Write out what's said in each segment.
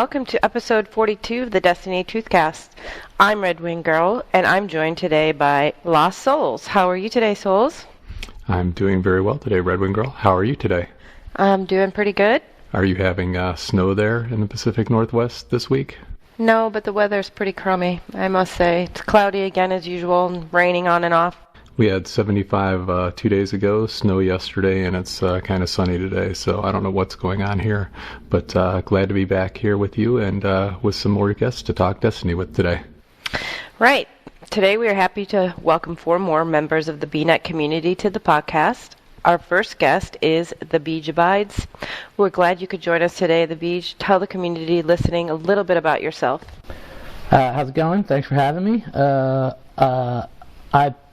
welcome to episode 42 of the Destiny Truthcast. I'm RedWingGirl, and I'm joined today by Lost Souls. How are you today, Souls? I'm doing very well today, RedWingGirl. How are you today? I'm doing pretty good. Are you having snow there in the Pacific Northwest this week? No, but the weather's pretty crummy, I must say. It's cloudy again as usual and raining on and off. We had 75 2 days ago, snow yesterday, and it's kind of sunny today, so I don't know what's going on here. But glad to be back here with you and with some more guests to talk Destiny with today. Right. Today we are happy to welcome 4 more members of the BNet community to the podcast. Our first guest is TheBeejAbides. We're glad you could join us today, The Beej. Tell the community listening a little bit about yourself. How's it going? Thanks for having me. I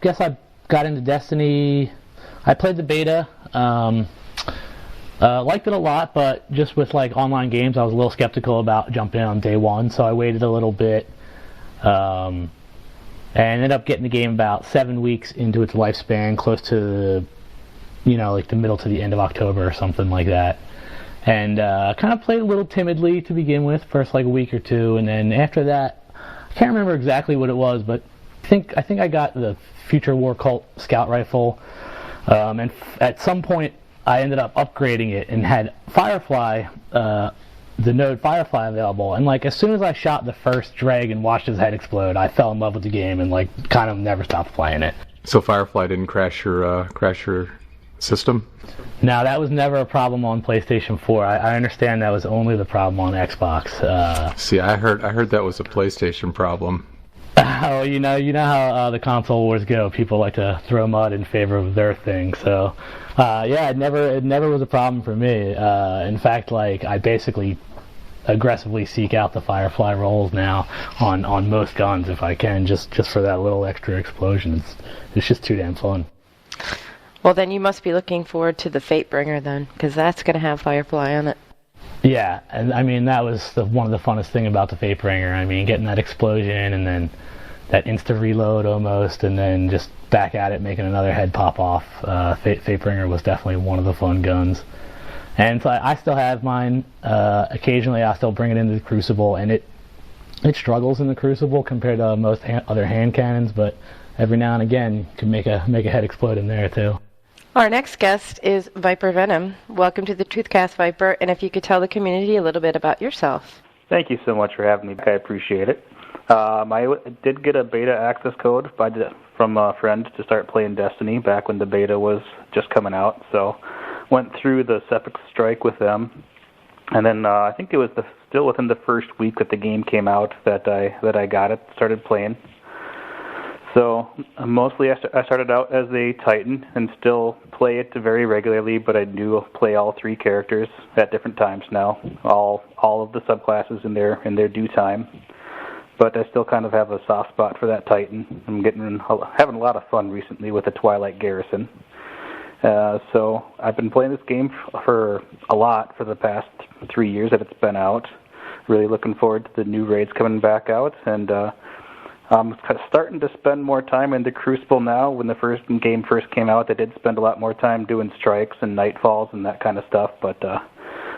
guess I got into Destiny. I played the beta. Liked it a lot, but just with like online games, I was a little skeptical about jumping in on day one, so I waited a little bit. And ended up getting the game about 7 weeks into its lifespan, close to, like the middle to the end of October or something like that. And kind of played a little timidly to begin with, first like a week or two, and then after that, I can't remember exactly what it was, but I think I got the Future War Cult Scout Rifle, and at some point I ended up upgrading it and had Firefly, the node Firefly available, and like as soon as I shot the first drag and watched his head explode, I fell in love with the game and like kind of never stopped playing it. So Firefly didn't crash your system? No, that was never a problem on PlayStation 4. I understand that was only the problem on Xbox. See, I heard that was a PlayStation problem. Oh, you know how the console wars go. People like to throw mud in favor of their thing. So, yeah, it never was a problem for me. In fact, like I basically aggressively seek out the Firefly rolls now on most guns if I can, just for that little extra explosion. It's just too damn fun. Well, then you must be looking forward to the Fatebringer then, because that's going to have Firefly on it. Yeah, and I mean, that was one of the funnest thing about the Fatebringer. I mean, getting that explosion and then that insta-reload almost, and then just back at it, making another head pop off. Fatebringer was definitely one of the fun guns. And so I still have mine. Occasionally, I still bring it into the Crucible, and it struggles in the Crucible compared to most other hand cannons, but every now and again, you can make a head explode in there, too. Our next guest is ViperVenom. Welcome to the Truthcast, Viper, and if you could tell the community a little bit about yourself. Thank you so much for having me. I appreciate it. I did get a beta access code from a friend to start playing Destiny back when the beta was just coming out, so went through the Sepix strike with them, and then I think it was still within the first week that the game came out that I got it, started playing. So mostly I started out as a Titan and still play it very regularly, but I do play all 3 characters at different times now, all of the subclasses in their due time. But I still kind of have a soft spot for that Titan. I'm having a lot of fun recently with the Twilight Garrison. So I've been playing this game for the past 3 years that it's been out. Really looking forward to the new raids coming back out, and I'm starting to spend more time in the Crucible now. When the game first came out, I did spend a lot more time doing strikes and nightfalls and that kind of stuff, but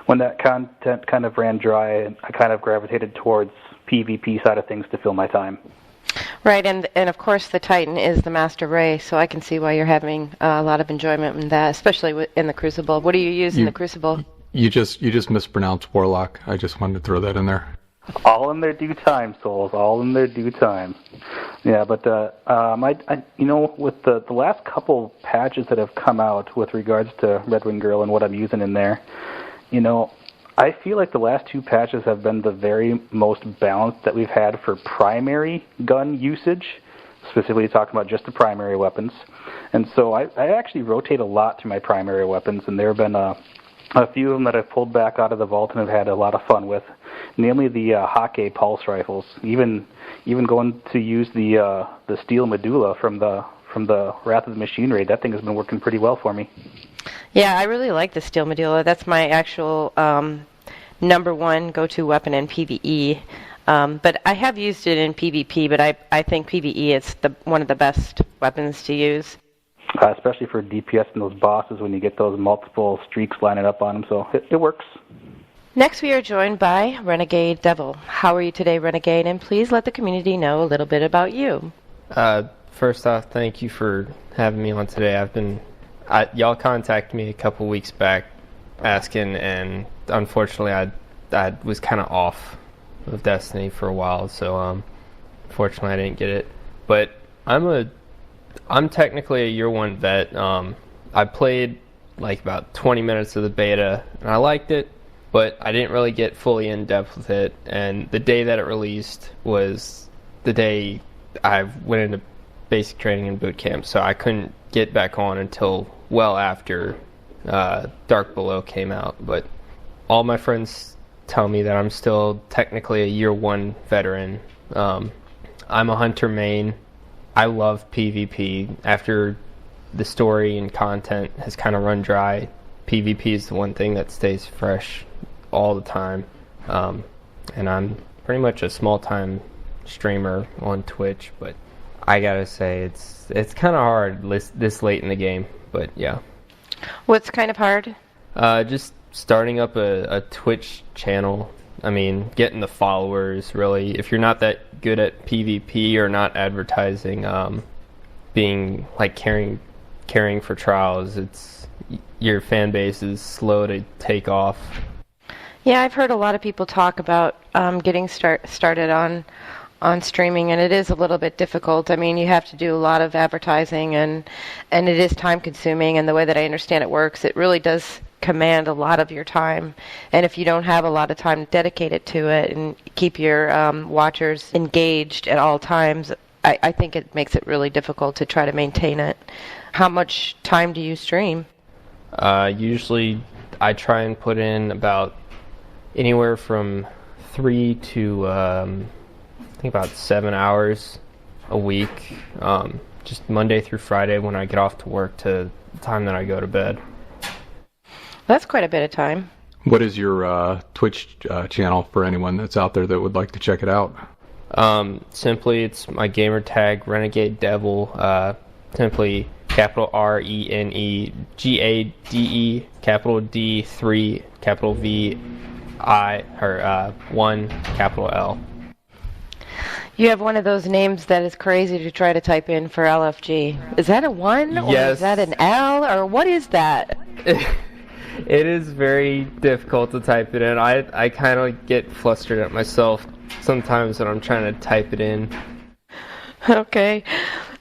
when that content kind of ran dry, I kind of gravitated towards PvP side of things to fill my time. Right, and of course the Titan is the master race, so I can see why you're having a lot of enjoyment in that, especially in the Crucible. What do you use in the Crucible? You just mispronounced Warlock. I just wanted to throw that in there. All in their due time, Souls. All in their due time. Yeah, but with the last couple patches that have come out with regards to RedWingGirl and what I'm using in there, I feel like the last 2 patches have been the very most balanced that we've had for primary gun usage, specifically talking about just the primary weapons. And so I actually rotate a lot through my primary weapons, and there have been a few of them that I've pulled back out of the vault and have had a lot of fun with, namely the Hake pulse rifles. Even going to use the steel medulla from the Wrath of the Machine raid. That thing has been working pretty well for me. Yeah, I really like the steel medulla. That's my actual number 1 go-to weapon in PvE. But I have used it in PvP, but I think PvE is one of the best weapons to use. Especially for DPS and those bosses when you get those multiple streaks lining up on them, so it works. Next, we are joined by Renegade Devil. How are you today, Renegade? And please let the community know a little bit about you. First off, thank you for having me on today. Y'all contacted me a couple weeks back asking, and unfortunately I was kind of off of Destiny for a while, so unfortunately I didn't get it. But I'm technically a year one vet. I played like about 20 minutes of the beta, and I liked it, but I didn't really get fully in depth with it. And the day that it released was the day I went into basic training and boot camp, so I couldn't get back on until well after Dark Below came out. But all my friends tell me that I'm still technically a year one veteran. I'm a hunter main. I love PvP. After the story and content has kind of run dry, PvP is the one thing that stays fresh all the time. And I'm pretty much a small-time streamer on Twitch, but I gotta say it's kind of hard this late in the game. But yeah. What's kind of hard? Just starting up a Twitch channel. I mean, getting the followers, really. If you're not that good at PvP or not advertising, being like caring for trials, your fan base is slow to take off. Yeah, I've heard a lot of people talk about getting started on streaming, and it is a little bit difficult. I mean, you have to do a lot of advertising, and it is time consuming, and the way that I understand it works, it really does command a lot of your time. And if you don't have a lot of time dedicated to it and keep your watchers engaged at all times, I think it makes it really difficult to try to maintain it. How much time do you stream? Usually I try and put in about anywhere from 3 to I think about 7 hours a week, just Monday through Friday when I get off to work to the time that I go to bed. That's quite a bit of time. What is your Twitch channel for anyone that's out there that would like to check it out? Simply, it's my gamer tag, Renegade Devil. Simply capital RENEGADE, capital D 3, capital V I, or 1, capital L. You have one of those names that is crazy to try to type in for LFG. Is that a 1 or Yes. is that an L or what is that? It is very difficult to type it in. I kind of get flustered at myself sometimes when I'm trying to type it in. Okay.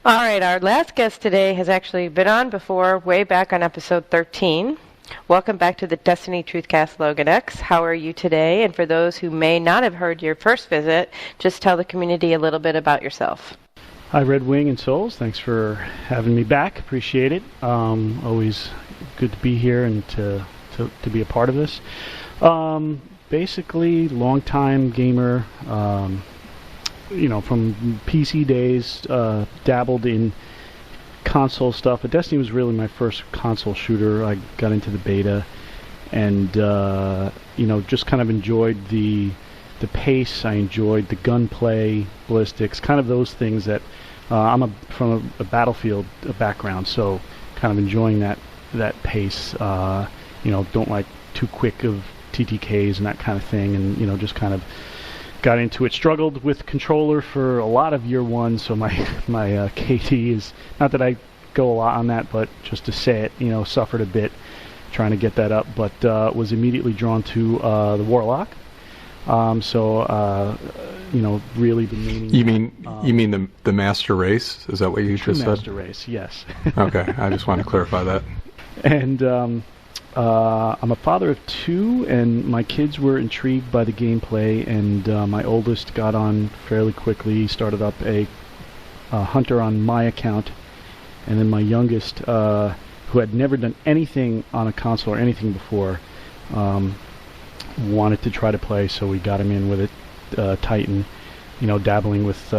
All right, our last guest today has actually been on before, way back on episode 13. Welcome back to the Destiny Truthcast, LoganX. How are you today? And for those who may not have heard your first visit, just tell the community a little bit about yourself. Hi, Redwing and Souls. Thanks for having me back. Appreciate it. Always good to be here and to be a part of this. Basically, long-time gamer. From PC days, dabbled in console stuff. But Destiny was really my first console shooter. I got into the beta, and just kind of enjoyed the pace. I enjoyed the gunplay, ballistics, kind of those things that I'm from a Battlefield background, so kind of enjoying that pace. Don't like too quick of TTKs and that kind of thing, and just kind of got into it. Struggled with controller for a lot of year one, so my KT is, not that I go a lot on that, but just to say it, suffered a bit trying to get that up, but was immediately drawn to the Warlock. Really been meaning. You mean the master race? Is that what you just said? Master race, yes. Okay, I just want to clarify that. And I'm a father of 2, and my kids were intrigued by the gameplay, and my oldest got on fairly quickly, started up a hunter on my account, and then my youngest, who had never done anything on a console or anything before, wanted to try to play, so we got him in with it, Titan, dabbling with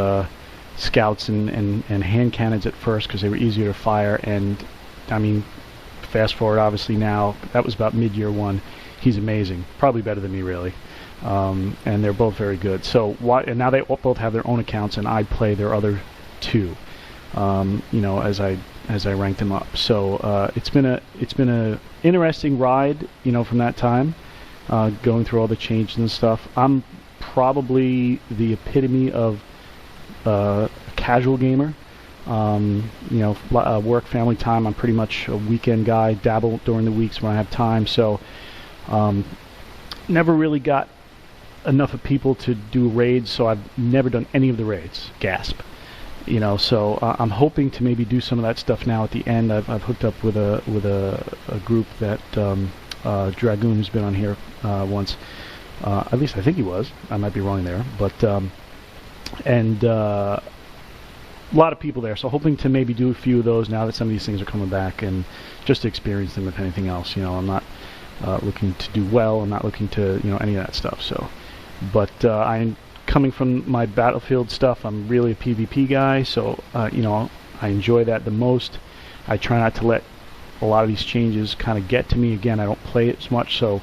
scouts and hand cannons at first because they were easier to fire, and I mean, fast forward obviously now, that was about mid-year 1, he's amazing, probably better than me really, and they're both very good. So and now they both have their own accounts, and I play their other 2, as I ranked them up. So it's been a interesting ride, from that time. going through all the changes and stuff. I'm probably the epitome of a casual gamer. Work, family time. I'm pretty much a weekend guy. Dabble during the weeks when I have time. So, never really got enough of people to do raids. So I've never done any of the raids. Gasp. So I'm hoping to maybe do some of that stuff now at the end. I've hooked up with a group that Dragoon has been on here once. At least I think he was. I might be wrong there, but a lot of people there. So hoping to maybe do a few of those now that some of these things are coming back, and just to experience them if anything else. I'm not looking to do well. I'm not looking to any of that stuff. So, but I'm coming from my Battlefield stuff. I'm really a PvP guy, so I enjoy that the most. I try not to let a lot of these changes kind of get to me. Again, I don't play it as much, so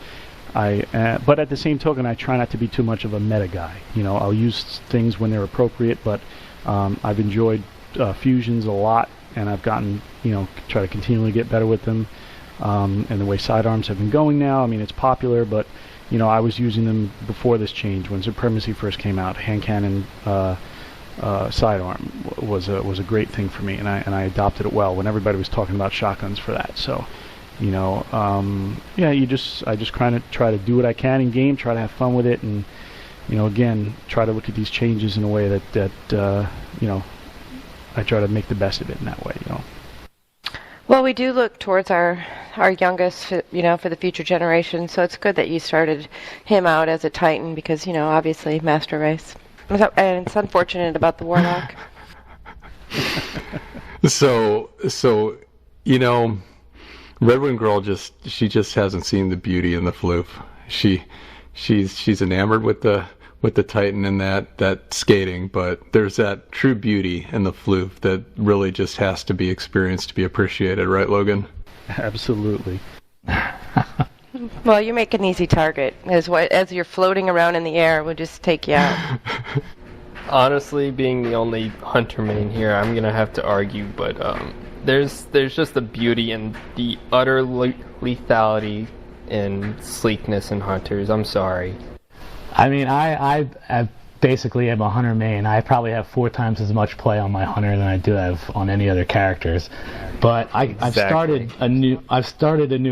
but at the same token, I try not to be too much of a meta guy. I'll use things when they're appropriate, but I've enjoyed fusions a lot, and I've gotten, try to continually get better with them. And the way sidearms have been going now, I mean, it's popular, but I was using them before this change when Supremacy first came out. Hand cannon sidearm was a great thing for me, and I adopted it well when everybody was talking about shotguns for that. So, I just kind of try to do what I can in game, try to have fun with it, and again, try to look at these changes in a way that I try to make the best of it in that way. Well, we do look towards our youngest, for the future generation. So it's good that you started him out as a Titan because, obviously, master race. And it's unfortunate about the Warlock. So RedWingGirl she just hasn't seen the beauty in the floof. She's enamored with the Titan and that skating, but there's that true beauty in the floof that really just has to be experienced to be appreciated, right, Logan? Absolutely. Well, you make an easy target. As you're floating around in the air, we'll just take you out. Honestly, being the only hunter main here, I'm gonna have to argue, but there's just the beauty and the utter lethality and sleekness in hunters. I'm sorry. I mean, I basically am a hunter main. I probably have 4 times as much play on my hunter than I do have on any other characters. But I've started a new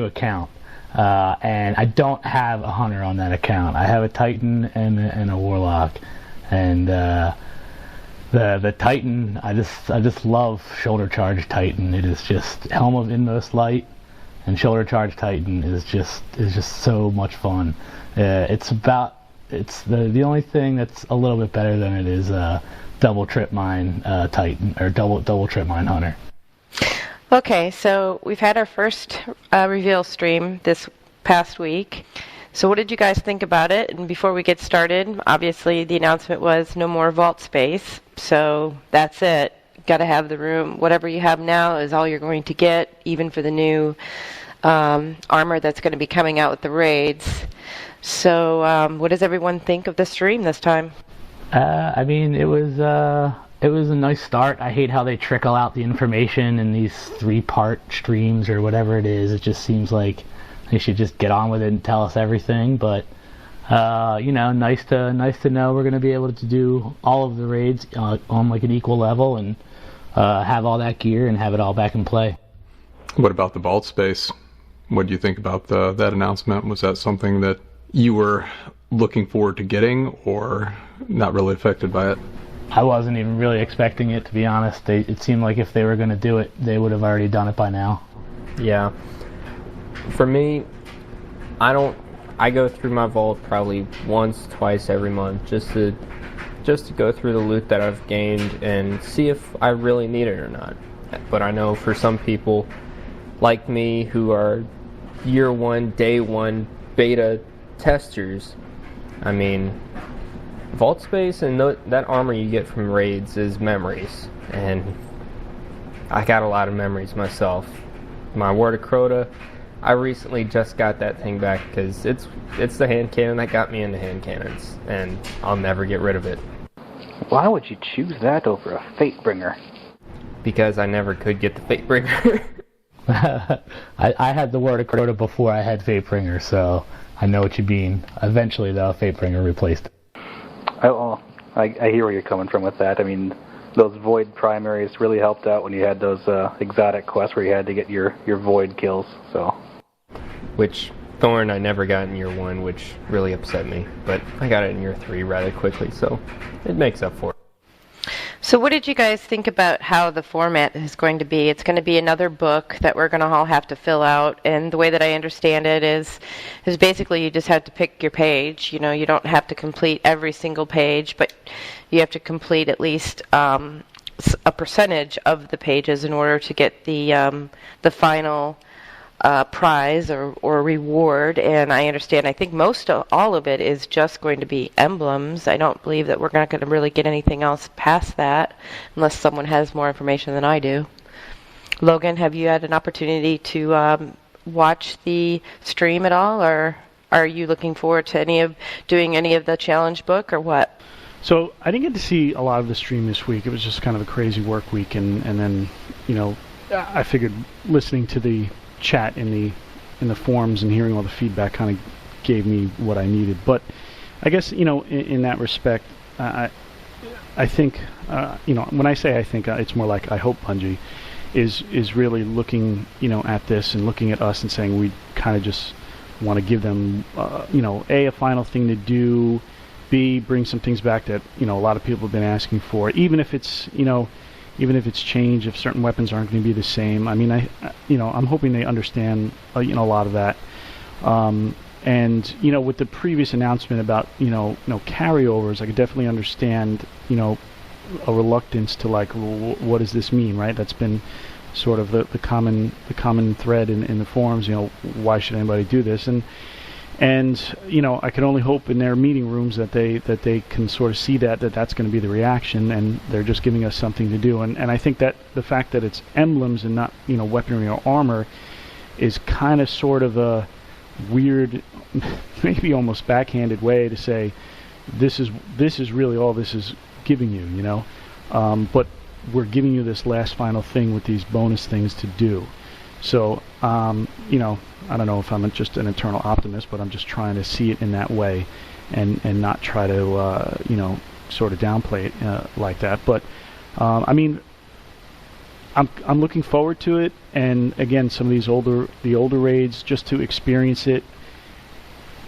account, and I don't have a hunter on that account. I have a Titan and a Warlock, and the Titan, I just love shoulder charge Titan. It is just Helm of Inmost Light, and shoulder charge Titan is just so much fun. It's the only thing that's a little bit better than it is double trip mine Titan or double trip mine Hunter. Okay, so we've had our first reveal stream this past week. So what did you guys think about it? And before we get started, obviously the announcement was no more vault space. So that's it. Got to have the room. Whatever you have now is all you're going to get, even for the new armor that's going to be coming out with the raids. So what does everyone think of the stream this time? I mean, it was a nice start. I hate how they trickle out the information in these 3-part streams or whatever it is. It just seems like they should just get on with it and tell us everything. But nice to know we're going to be able to do all of the raids on like an equal level and have all that gear and have it all back in play. What about the vault space? What do you think about that announcement? Was that something that you were looking forward to getting, or not really affected by it? I wasn't even really expecting it, to be honest. It seemed like if they were going to do it, they would have already done it by now. Yeah. For me, I go through my vault probably once, twice every month just to go through the loot that I've gained and see if I really need it or not. But I know for some people like me who are year 1, day 1 beta testers, I mean, vault space and that armor you get from raids is memories, and I got a lot of memories myself. My Word of Crota, I recently just got that thing back because it's the hand cannon that got me into hand cannons, and I'll never get rid of it. Why would you choose that over a Fatebringer? Because I never could get the Fatebringer. I had the Word of Crota before I had Fatebringer, so I know what you mean. Eventually, though, Fatebringer replaced it. I hear where you're coming from with that. I mean, those Void primaries really helped out when you had those exotic quests where you had to get your Void kills. So, which Thorn I never got in year 1, which really upset me. But I got it in year 3 rather quickly, so it makes up for it. So what did you guys think about how the format is going to be? It's going to be another book that we're going to all have to fill out, and the way that I understand it is basically you just have to pick your page. You know, you don't have to complete every single page, but you have to complete at least a percentage of the pages in order to get the final prize or reward. And I understand, I think all of it is just going to be emblems. I don't believe that we're not going to really get anything else past that unless someone has more information than I do. Logan, have you had an opportunity to watch the stream at all, or are you looking forward to doing any of the challenge book, or what? So I didn't get to see a lot of the stream this week. It was just kind of a crazy work week, and then, you know, I figured listening to the chat in the forums and hearing all the feedback kind of gave me what I needed. But I guess, you know, in that respect, I think, you know, when I say I think, it's more like I hope Bungie is really looking, you know, at this and looking at us and saying we kind of just want to give them, you know, a final thing to do, B, bring some things back that, you know, a lot of people have been asking for, even if it's, you know, even if it's changed, if certain weapons aren't going to be the same. I mean, you know, I'm hoping they understand, you know, a lot of that. And, you know, with the previous announcement about, you know, carryovers, I could definitely understand, you know, a reluctance to, like, what does this mean, right? That's been sort of the common thread in the forums, you know, why should anybody do this? And you know, I can only hope in their meeting rooms that they can sort of see that's going to be the reaction, and they're just giving us something to do. And I think that the fact that it's emblems and not, you know, weaponry or armor is kind of sort of a weird, maybe almost backhanded way to say this is really all this is giving you, you know. But we're giving you this last final thing with these bonus things to do. So, you know, I don't know if I'm just an eternal optimist, but I'm just trying to see it in that way and not try to, you know, sort of downplay it like that. But, I mean, I'm looking forward to it. And again, some of these the older raids, just to experience it,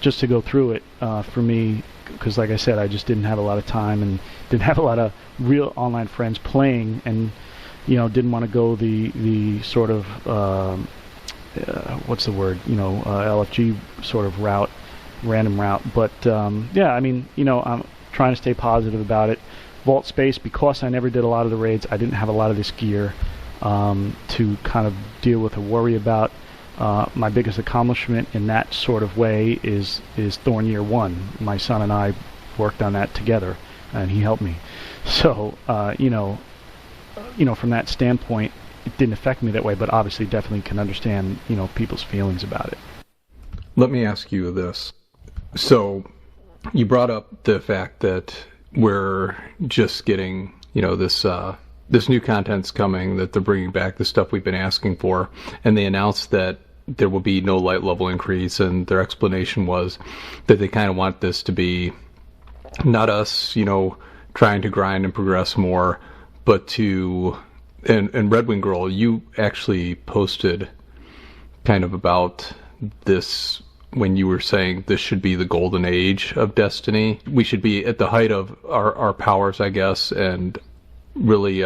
just to go through it for me, because like I said, I just didn't have a lot of time and didn't have a lot of real online friends playing, and you know, didn't want to go the sort of what's the word, you know, LFG sort of route, random route. But yeah, I mean, you know, I'm trying to stay positive about it. Vault space, because I never did a lot of the raids, I didn't have a lot of this gear to kind of deal with or worry about. My biggest accomplishment in that sort of way is Thorn Year 1. My son and I worked on that together, and he helped me. So, you know, from that standpoint, it didn't affect me that way, but obviously definitely can understand, you know, people's feelings about it. Let me ask you this. So, you brought up the fact that we're just getting, you know, this new content's coming, that they're bringing back the stuff we've been asking for, and they announced that there will be no light level increase, and their explanation was that they kind of want this to be not us, you know, trying to grind and progress more, but to, and RedWingGirl, you actually posted kind of about this when you were saying this should be the golden age of Destiny. We should be at the height of our powers, I guess, and really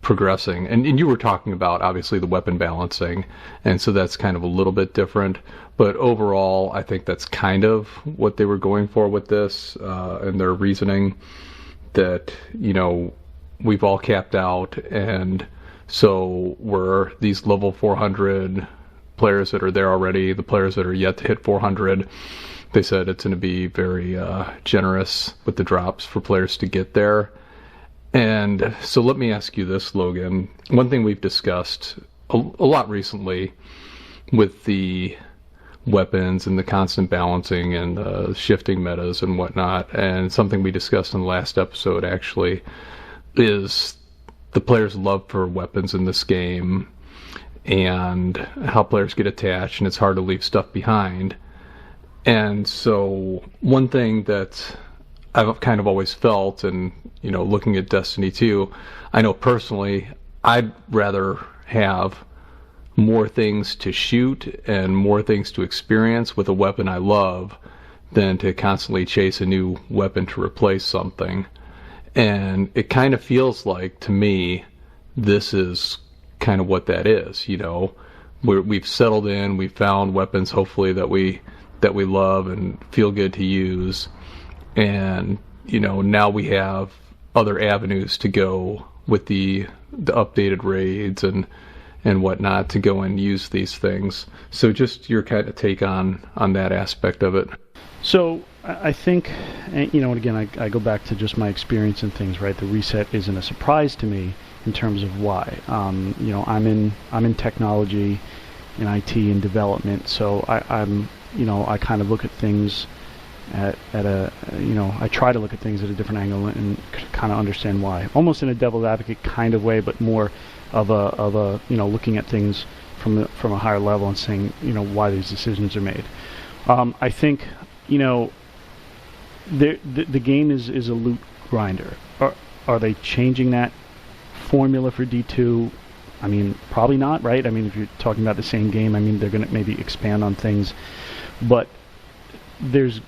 progressing. And you were talking about, obviously, the weapon balancing, and so that's kind of a little bit different. But overall, I think that's kind of what they were going for with this, and their reasoning that, you know, we've all capped out, and so we're these level 400 players that are there already, the players that are yet to hit 400. They said it's going to be very generous with the drops for players to get there. And so let me ask you this, Logan. One thing we've discussed a lot recently with the weapons and the constant balancing and shifting metas and whatnot, and something we discussed in the last episode actually, is the players' love for weapons in this game and how players get attached, and it's hard to leave stuff behind. And so one thing that I've kind of always felt, and looking at Destiny 2, I know personally I'd rather have more things to shoot and more things to experience with a weapon I love than to constantly chase a new weapon to replace something. And it kind of feels like, to me, this is kind of what that is. We've settled in, we've found weapons hopefully that we love and feel good to use, and now we have other avenues to go with the updated raids and whatnot to go and use these things. So just your kind of take on that aspect of it. So I think, and again, I go back to just my experience and things, right? The reset isn't a surprise to me in terms of why. I'm in technology, in IT and development, so I kind of look at things at a I try to look at things at a different angle and kind of understand why. Almost in a devil's advocate kind of way, but more of a looking at things from a higher level and saying why these decisions are made. I think the game is a loot grinder. Are they changing that formula for D2? I mean, probably not, right? I mean, if you're talking about the same game, I mean, they're going to maybe expand on things, but there's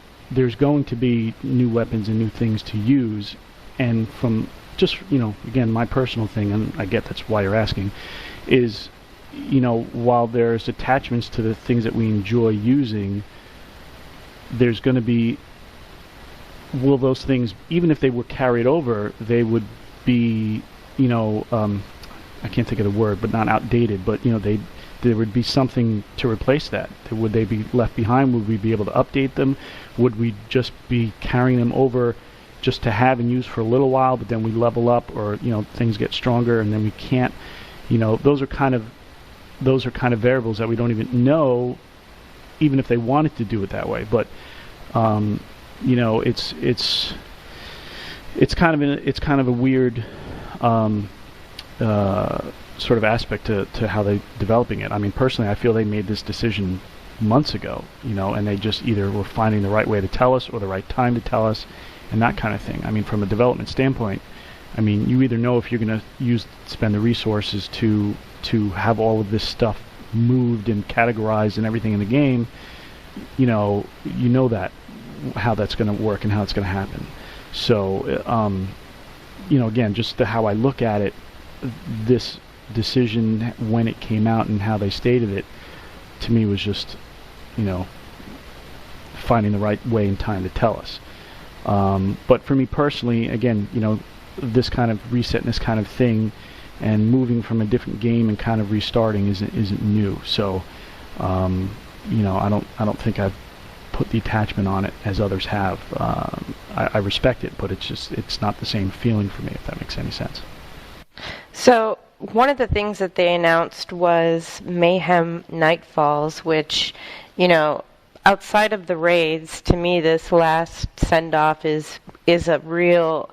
going to be new weapons and new things to use. And from just again, my personal thing, and I get that's why you're asking, is while there's attachments to the things that we enjoy using, there's going to be, will those things, even if they were carried over, they would be I can't think of the word, but not outdated, but there would be something to replace that. Would they be left behind? Would we be able to update them? Would we just be carrying them over just to have and use for a little while, but then we level up, or things get stronger and then we can't? Those are kind of variables that we don't even know, even if they wanted to do it that way. But it's kind of a weird sort of aspect to how they're developing it. I mean, personally, I feel they made this decision months ago, and they just either were finding the right way to tell us or the right time to tell us, and that kind of thing. I mean, from a development standpoint, I mean, you either know if you're going to spend the resources to have all of this stuff moved and categorized and everything in the game, that how that's going to work and how it's going to happen. So, again, just how I look at it, this decision when it came out and how they stated it, to me was just, finding the right way and time to tell us. But for me personally, again, this kind of reset and this kind of thing, and moving from a different game and kind of restarting isn't new. So, I don't think I've put the attachment on it as others have. I respect it, but it's not the same feeling for me, if that makes any sense. So one of the things that they announced was Mayhem Nightfalls, which, outside of the raids, to me this last send-off is a real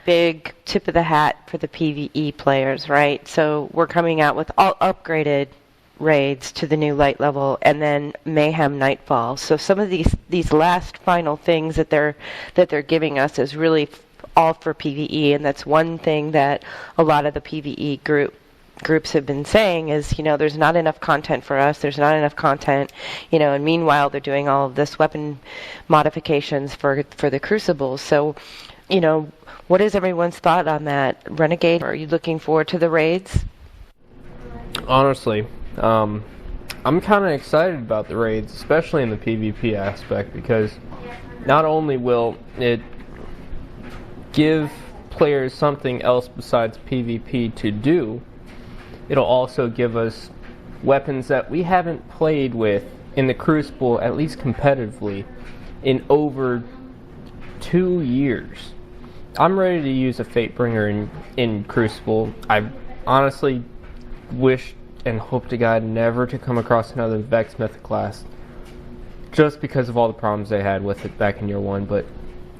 big tip of the hat for the PvE players, right? So we're coming out with all upgraded raids to the new light level, and then Mayhem Nightfall. So some of these last final things that they're giving us is really all for PvE, and that's one thing that a lot of the PvE groups have been saying is, there's not enough content for us, there's not enough content, and meanwhile they're doing all of this weapon modifications for the Crucibles. So, what is everyone's thought on that? Renegade, are you looking forward to the raids? Honestly, I'm kind of excited about the raids, especially in the PvP aspect, because not only will it give players something else besides PvP to do, it'll also give us weapons that we haven't played with in the Crucible, at least competitively, in over 2 years. I'm ready to use a Fatebringer in Crucible. I honestly wish and hope to God never to come across another Vex Mythic class, just because of all the problems they had with it back in year 1, but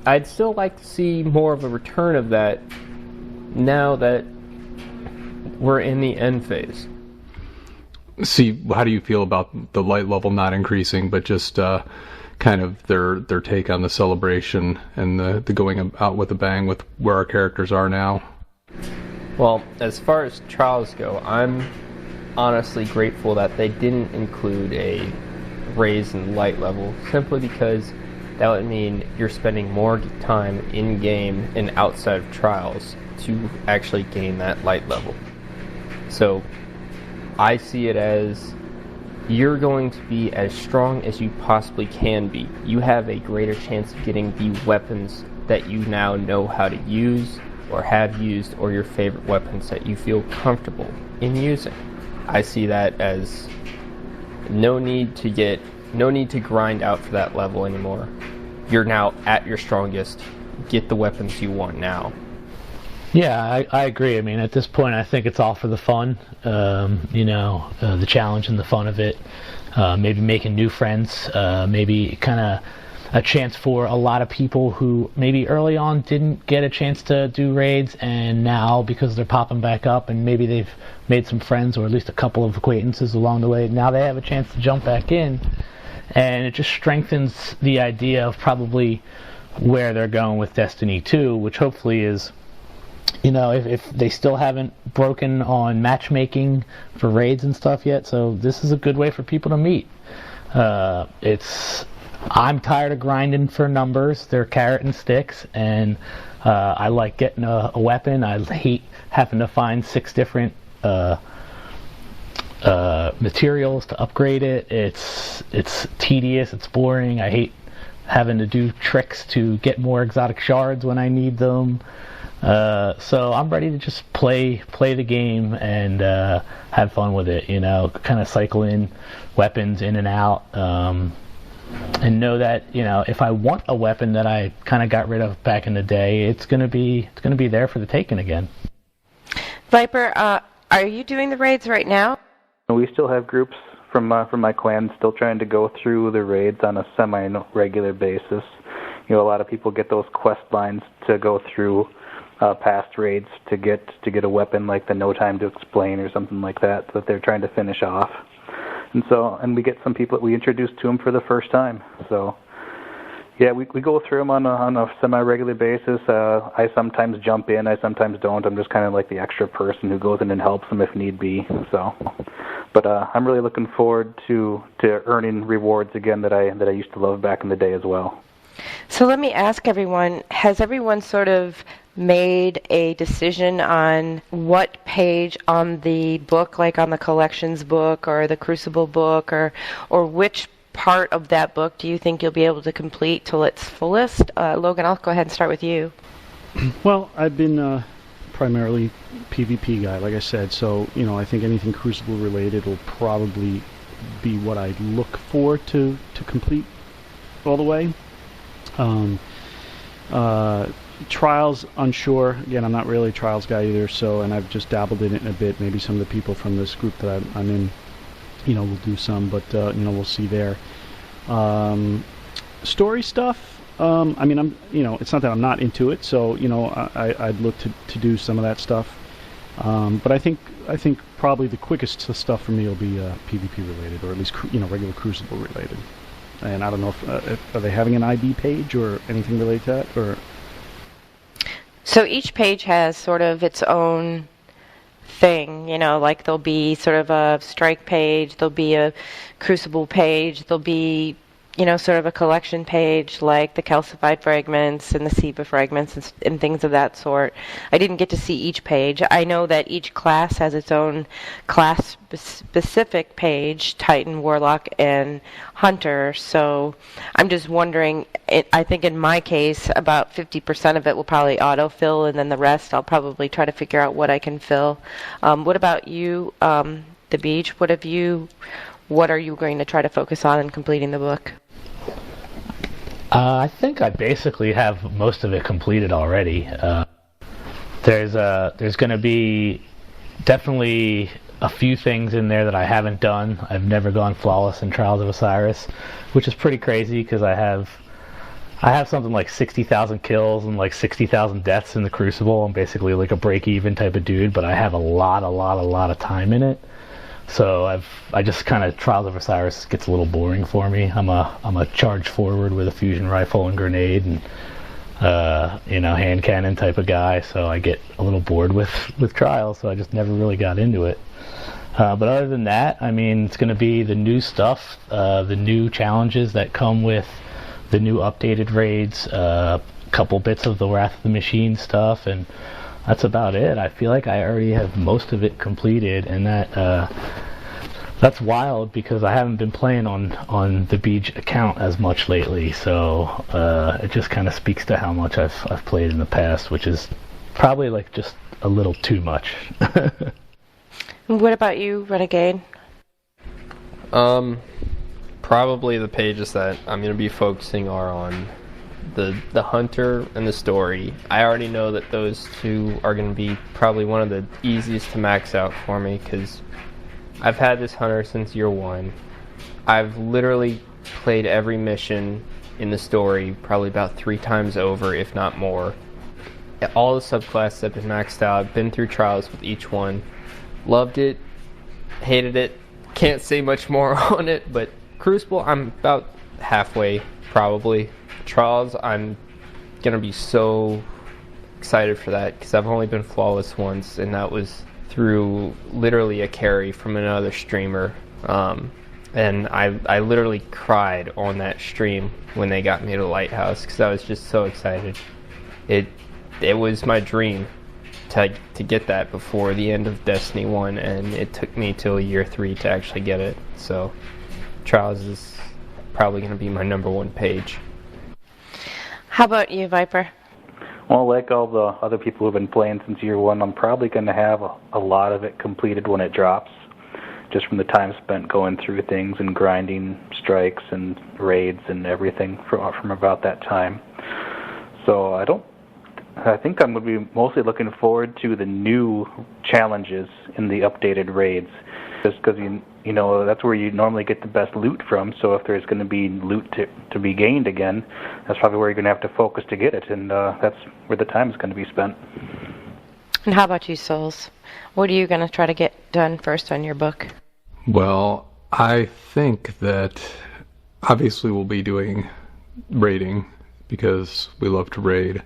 I'd still like to see more of a return of that now that we're in the end phase. See, how do you feel about the light level not increasing, but just kind kind of their take on the celebration and the going out with a bang with where our characters are now. Well, as far as trials go, I'm honestly grateful that they didn't include a raise in light level, simply because that would mean you're spending more time in-game and outside of trials to actually gain that light level. So I see it as you're going to be as strong as you possibly can be. You have a greater chance of getting the weapons that you now know how to use or have used, or your favorite weapons that you feel comfortable in using. I see that as no need to grind out for that level anymore. You're now at your strongest. Get the weapons you want now. Yeah, I agree. I mean, at this point, I think it's all for the fun. The challenge and the fun of it. Maybe making new friends. Maybe kind of a chance for a lot of people who maybe early on didn't get a chance to do raids, and now because they're popping back up and maybe they've made some friends or at least a couple of acquaintances along the way, now they have a chance to jump back in, and it just strengthens the idea of probably where they're going with Destiny 2, which hopefully is, if they still haven't broken on matchmaking for raids and stuff yet, so this is a good way for people to meet. I'm tired of grinding for numbers. They're carrot and sticks, and I like getting a weapon. I hate having to find 6 different materials to upgrade it. It's tedious. It's boring. I hate having to do tricks to get more exotic shards when I need them. So I'm ready to just play the game and have fun with it. Kind of cycle in weapons in and out. And know that if I want a weapon that I kind of got rid of back in the day, it's gonna be there for the taking again. Viper, are you doing the raids right now? We still have groups from my clan still trying to go through the raids on a semi-regular basis. A lot of people get those quest lines to go through past raids to get a weapon like the No Time to Explain or something like that they're trying to finish off. And we get some people that we introduce to them for the first time. So, yeah, we go through them on a semi-regular basis. I sometimes jump in, I sometimes don't. I'm just kind of like the extra person who goes in and helps them if need be. So, but I'm really looking forward to earning rewards again that I used to love back in the day as well. So let me ask everyone, has everyone sort of made a decision on what page on the book, like on the collections book or the Crucible book, or which part of that book do you think you'll be able to complete till its fullest? Logan, I'll go ahead and start with you. Well, I've been primarily PvP guy, like I said, so I think anything Crucible related will probably be what I look for to complete all the way. Trials, unsure. Again, I'm not really a Trials guy either, and I've just dabbled in it a bit. Maybe some of the people from this group that I'm in, will do some, but we'll see there. Story stuff. I'm, it's not that I'm not into it, so I'd look to do some of that stuff. But I think probably the quickest stuff for me will be PvP related, or at least regular Crucible related. And I don't know if are they having an ID page or anything related to that, or. So each page has sort of its own thing, like there'll be sort of a strike page, there'll be a Crucible page, there'll be, sort of a collection page like the calcified fragments and the SEBA fragments and things of that sort. I didn't get to see each page. I know that each class has its own class-specific page, Titan, Warlock, and Hunter, so I'm just wondering, I think in my case, about 50% of it will probably autofill, and then the rest I'll probably try to figure out what I can fill. What about you, The Beej? What are you going to try to focus on in completing the book? I think I basically have most of it completed already. There's going to be definitely a few things in there that I haven't done. I've never gone flawless in Trials of Osiris, which is pretty crazy because I have something like 60,000 kills and like 60,000 deaths in the Crucible. I'm basically like a break-even type of dude, but I have a lot of time in it. So I just kind of Trials of Osiris gets a little boring for me. I'm a charge forward with a fusion rifle and grenade and hand cannon type of guy. So I get a little bored with Trials. So I just never really got into it. But other than that, I mean, it's going to be the new stuff, the new challenges that come with the new updated raids, a couple bits of the Wrath of the Machine stuff, and that's about it. I feel like I already have most of it completed, and that's wild because I haven't been playing on the Beej account as much lately. So it just kind of speaks to how much I've played in the past, which is probably like just a little too much. What about you, Renegade? Probably the pages that I'm going to be focusing are on the hunter and the story. I already know that those two are going to be probably one of the easiest to max out for me because I've had this hunter since year one. I've literally played every mission in the story probably about 3 times over, if not more. All the subclasses have been maxed out. I've been through trials with each one. Loved it, hated it, can't say much more on it, but Crucible, I'm about halfway, probably. Trials, I'm going to be so excited for that, because I've only been flawless once, and that was through literally a carry from another streamer. And I literally cried on that stream when they got me to Lighthouse, because I was just so excited. It was my dream to get that before the end of Destiny 1, and it took me till year 3 to actually get it. So Trials is probably going to be my number 1 page. How about you, Viper? Well, like all the other people who've been playing since year 1, I'm probably going to have a lot of it completed when it drops, just from the time spent going through things and grinding strikes and raids and everything from about that time. So I think I'm going to be mostly looking forward to the new challenges in the updated raids, just because you know that's where you normally get the best loot from. So if there's going to be loot to be gained again, that's probably where you're going to have to focus to get it, and that's where the time is going to be spent. And how about you, Souls? What are you going to try to get done first on your book? Well, I think that obviously we'll be doing raiding because we love to raid.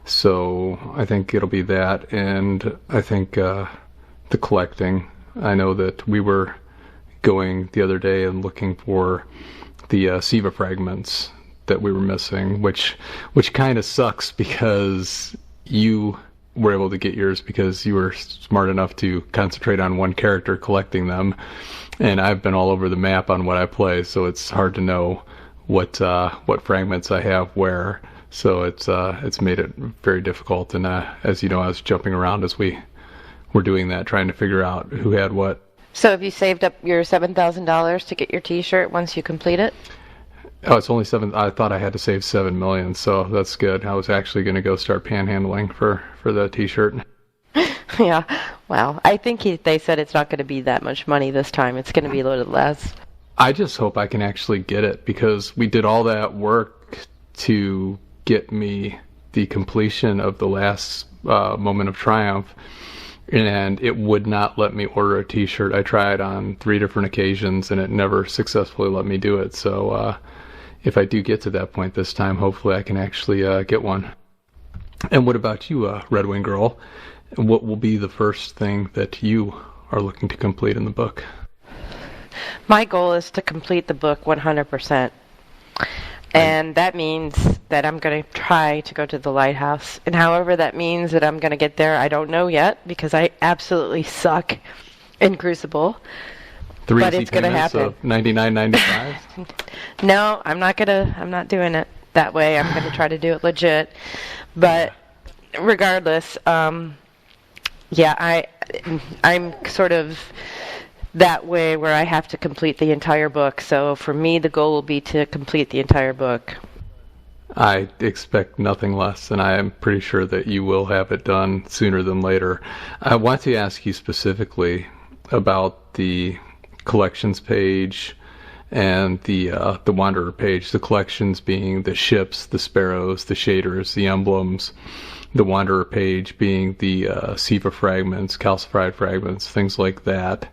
So I think it'll be that, and I think the collecting. I know that we were going the other day and looking for the SIVA fragments that we were missing, which kind of sucks because you were able to get yours because you were smart enough to concentrate on one character collecting them, and I've been all over the map on what I play, so it's hard to know what fragments I have where. So it's made it very difficult, and as you know, I was jumping around as we were doing that, trying to figure out who had what. So have you saved up your $7,000 to get your T-shirt once you complete it? Oh, it's only 7. I thought I had to save 7 million, so that's good. I was actually going to go start panhandling for the T-shirt. Yeah, wow. I think they said it's not going to be that much money this time. It's going to be a little less. I just hope I can actually get it, because we did all that work to get me the completion of the last Moment of Triumph, and it would not let me order a T-shirt. I tried on 3 different occasions, and it never successfully let me do it. So if I do get to that point this time, hopefully I can actually get one. And what about you, RedWingGirl? What will be the first thing that you are looking to complete in the book? My goal is to complete the book 100%. And that means that I'm going to try to go to the lighthouse. And however that means that I'm going to get there, I don't know yet, because I absolutely suck in Crucible. But it's going to happen. Of $99.95? No, I'm not doing it that way. I'm going to try to do it legit. But regardless, I'm sort of that way where I have to complete the entire book. So for me, the goal will be to complete the entire book. I expect nothing less, and I am pretty sure that you will have it done sooner than later. I want to ask you specifically about the collections page and the Wanderer page. The collections being the ships, the sparrows, the shaders, the emblems. The Wanderer page being the SIVA fragments, calcified fragments, things like that.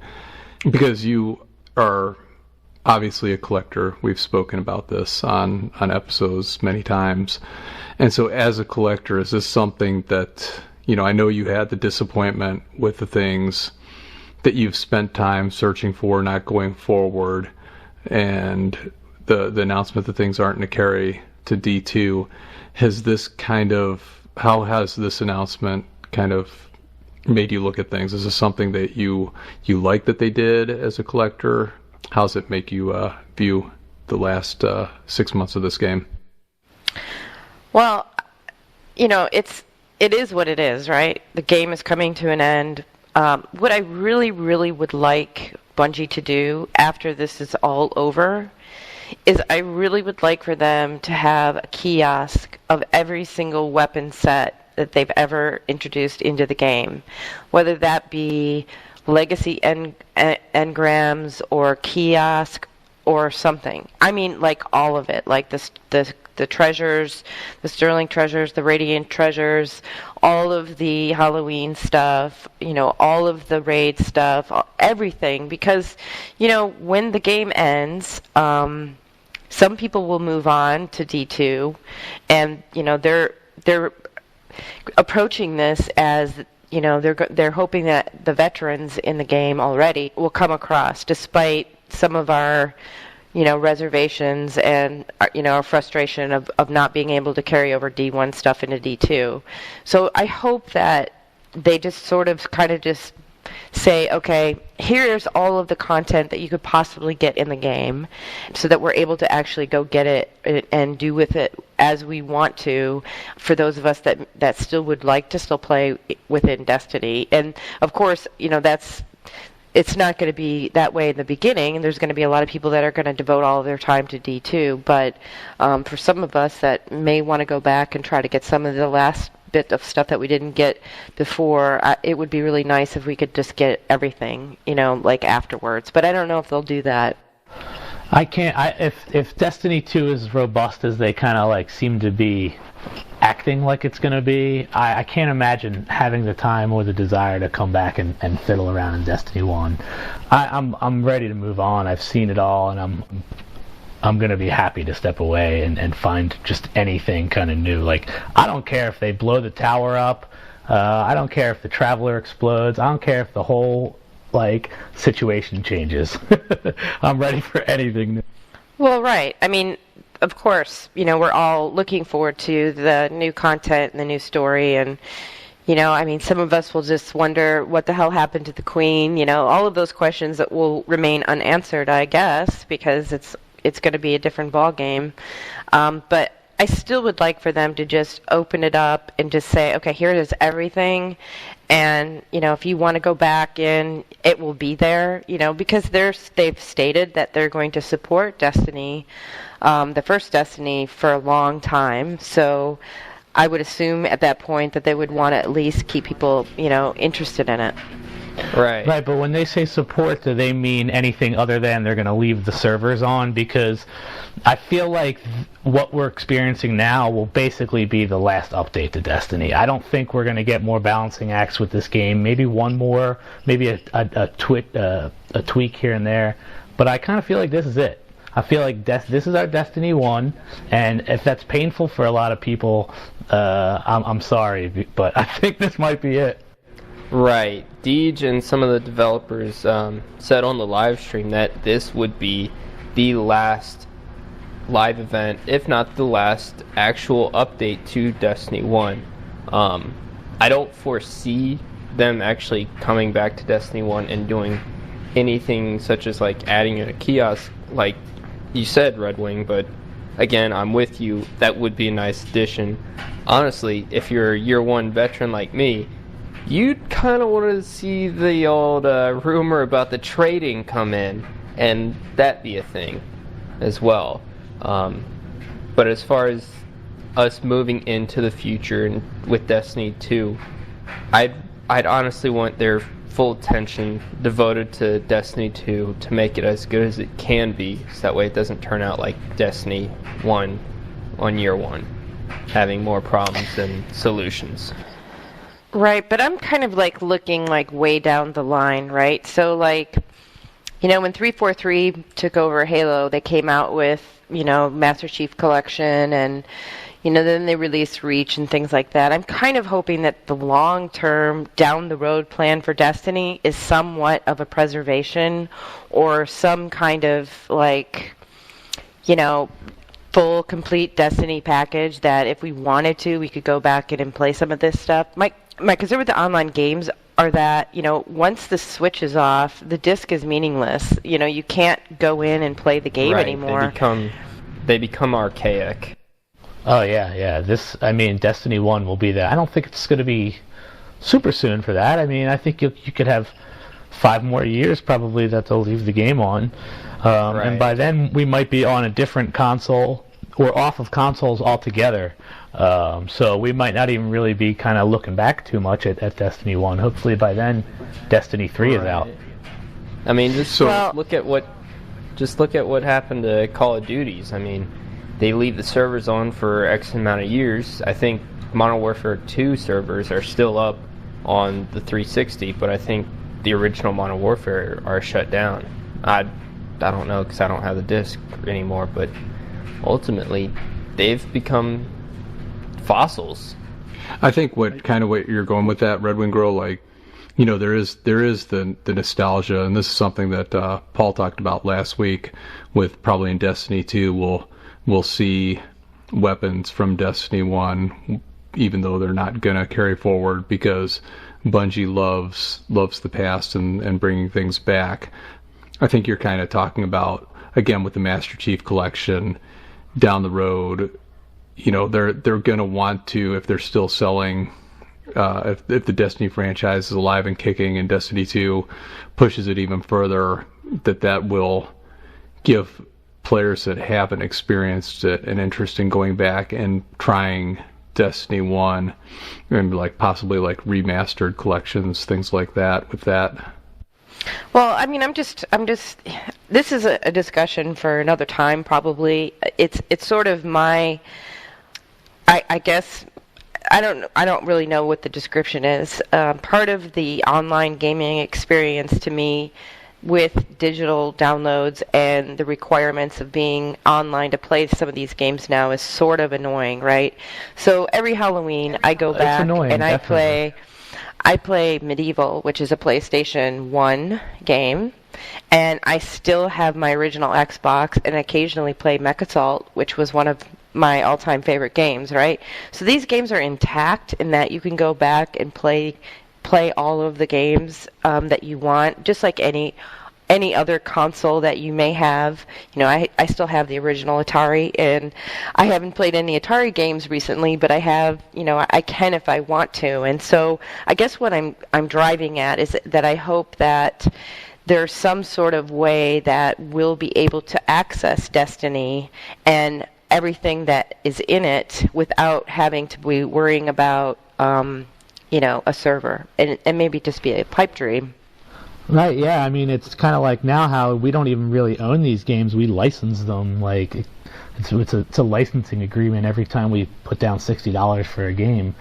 because you are obviously a collector. We've spoken about this on episodes many times. And so as a collector, is this something that, I know you had the disappointment with the things that you've spent time searching for, not going forward, and the announcement that things aren't going to carry to D2. How has this announcement kind of made you look at things? Is this something that you like that they did as a collector? How does it make you view the last 6 months of this game? Well, it is what it is, right? The game is coming to an end. What I really, really would like Bungie to do after this is all over is I really would like for them to have a kiosk of every single weapon set that they've ever introduced into the game, whether that be legacy engrams or kiosk or something. I mean, like all of it, like the treasures, the Sterling treasures, the Radiant treasures, all of the Halloween stuff, all of the raid stuff, everything. Because, when the game ends, some people will move on to D2, and they're approaching this as they're hoping that the veterans in the game already will come across, despite some of our reservations and our frustration of not being able to carry over D1 stuff into D2. So I hope that they just sort of kind of just say, okay, here's all of the content that you could possibly get in the game, so that we're able to actually go get it and do with it as we want to, for those of us that still would like to still play within Destiny. And of course, it's not going to be that way in the beginning. There's going to be a lot of people that are going to devote all of their time to D2, but for some of us that may want to go back and try to get some of the last bit of stuff that we didn't get before, it would be really nice if we could just get everything, like afterwards. But I don't know if they'll do that. I can't. If Destiny 2 is as robust as they kind of like seem to be acting like it's going to be, I can't imagine having the time or the desire to come back and fiddle around in Destiny 1. I'm ready to move on. I've seen it all, and I'm going to be happy to step away and find just anything kind of new. Like, I don't care if they blow the tower up. I don't care if the Traveler explodes. I don't care if the whole situation changes. I'm ready for anything new. Well, right. I mean, of course, we're all looking forward to the new content and the new story, and some of us will just wonder what the hell happened to the Queen. All of those questions that will remain unanswered, I guess, because it's going to be a different ball game. But I still would like for them to just open it up and just say, okay, here is everything. And, if you want to go back in, it will be there, because they've stated that they're going to support Destiny, the first Destiny, for a long time. So I would assume at that point that they would want to at least keep people, interested in it. Right. Right, but when they say support, do they mean anything other than they're going to leave the servers on? Because I feel like what we're experiencing now will basically be the last update to Destiny. I don't think we're going to get more balancing acts with this game. Maybe one more, maybe a tweak here and there. But I kind of feel like this is it. I feel like this is our Destiny 1, and if that's painful for a lot of people, I'm sorry, but I think this might be it. Right. Deej and some of the developers said on the live stream that this would be the last live event, if not the last actual update to Destiny 1. I don't foresee them actually coming back to Destiny 1 and doing anything such as adding a kiosk like you said, Red Wing, but again, I'm with you. That would be a nice addition. Honestly, if you're a year one veteran like me, you'd kind of want to see the old rumor about the trading come in, and that be a thing as well. But as far as us moving into the future and with Destiny 2, I'd honestly want their full attention devoted to Destiny 2 to make it as good as it can be, so that way it doesn't turn out like Destiny 1 on year one, having more problems than solutions. Right, but I'm kind of looking way down the line, right? So When 343 took over Halo, they came out with, Master Chief Collection, and, then they released Reach and things like that. I'm kind of hoping that the long-term, down-the-road plan for Destiny is somewhat of a preservation or some kind of, full, complete Destiny package that if we wanted to, we could go back in and play some of this stuff. My concern with the online games are that, once the switch is off, the disc is meaningless. You can't go in and play the game anymore. They become archaic. Oh, yeah. Destiny 1 will be there. I don't think it's going to be super soon for that. I think you could have 5 more years probably that they'll leave the game on. And by then, we might be on a different console or off of consoles altogether. So we might not even really be kind of looking back too much at Destiny 1. Hopefully by then, Destiny 3 is out. Look at what happened to Call of Duties. They leave the servers on for X amount of years. I think Modern Warfare 2 servers are still up on the 360, but I think the original Modern Warfare are shut down. I don't know because I don't have the disc anymore, but ultimately they've become fossils. I think what you're going with that, RedWingGirl, there is the nostalgia, and this is something that Paul talked about last week with probably in Destiny 2 we'll see weapons from Destiny 1, even though they're not going to carry forward because Bungie loves the past and bringing things back. I think you're kind of talking about, again, with the Master Chief Collection down the road, they're going to want to, if they're still selling, if the Destiny franchise is alive and kicking and Destiny 2 pushes it even further, that will give players that haven't experienced it an interest in going back and trying Destiny 1 and possibly remastered collections, things like that with that. Well, I'm just. This is a discussion for another time, probably. It's sort of my. I guess I don't really know what the description is. Part of the online gaming experience to me, with digital downloads and the requirements of being online to play some of these games now, is sort of annoying, right? So every Halloween I go back and I play Medieval, which is a PlayStation 1 game, and I still have my original Xbox and occasionally play Mech Assault, which was one of my all-time favorite games, right? So these games are intact in that you can go back and play all of the games that you want, just like any other console that you may have. I still have the original Atari, and I haven't played any Atari games recently, but I have, I can if I want to. And so I guess what I'm driving at is that I hope that there's some sort of way that we'll be able to access Destiny and everything that is in it without having to be worrying about a server, and maybe just be a pipe dream. Right, yeah, it's kind of like now how we don't even really own these games, we license them. It's a licensing agreement. Every time we put down $60 for a game,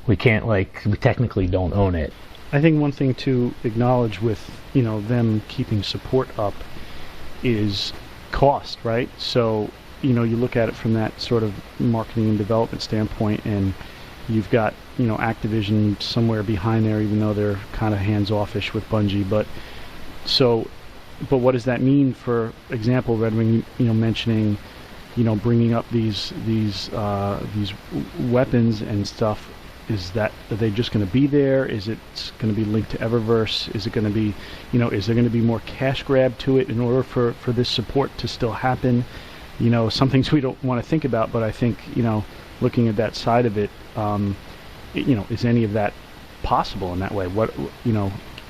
we can't, we technically don't own it. I think one thing to acknowledge with, them keeping support up is cost, right? So, you look at it from that sort of marketing and development standpoint, and you've got, Activision somewhere behind there, even though they're kind of hands-offish with Bungie. But what does that mean? For example, Redwing, mentioning, bringing up these weapons and stuff. Are they just going to be there? Is it going to be linked to Eververse? Is it going to be, is there going to be more cash grab to it in order for this support to still happen? Some things we don't want to think about, but I think, looking at that side of it, is any of that possible in that way? What,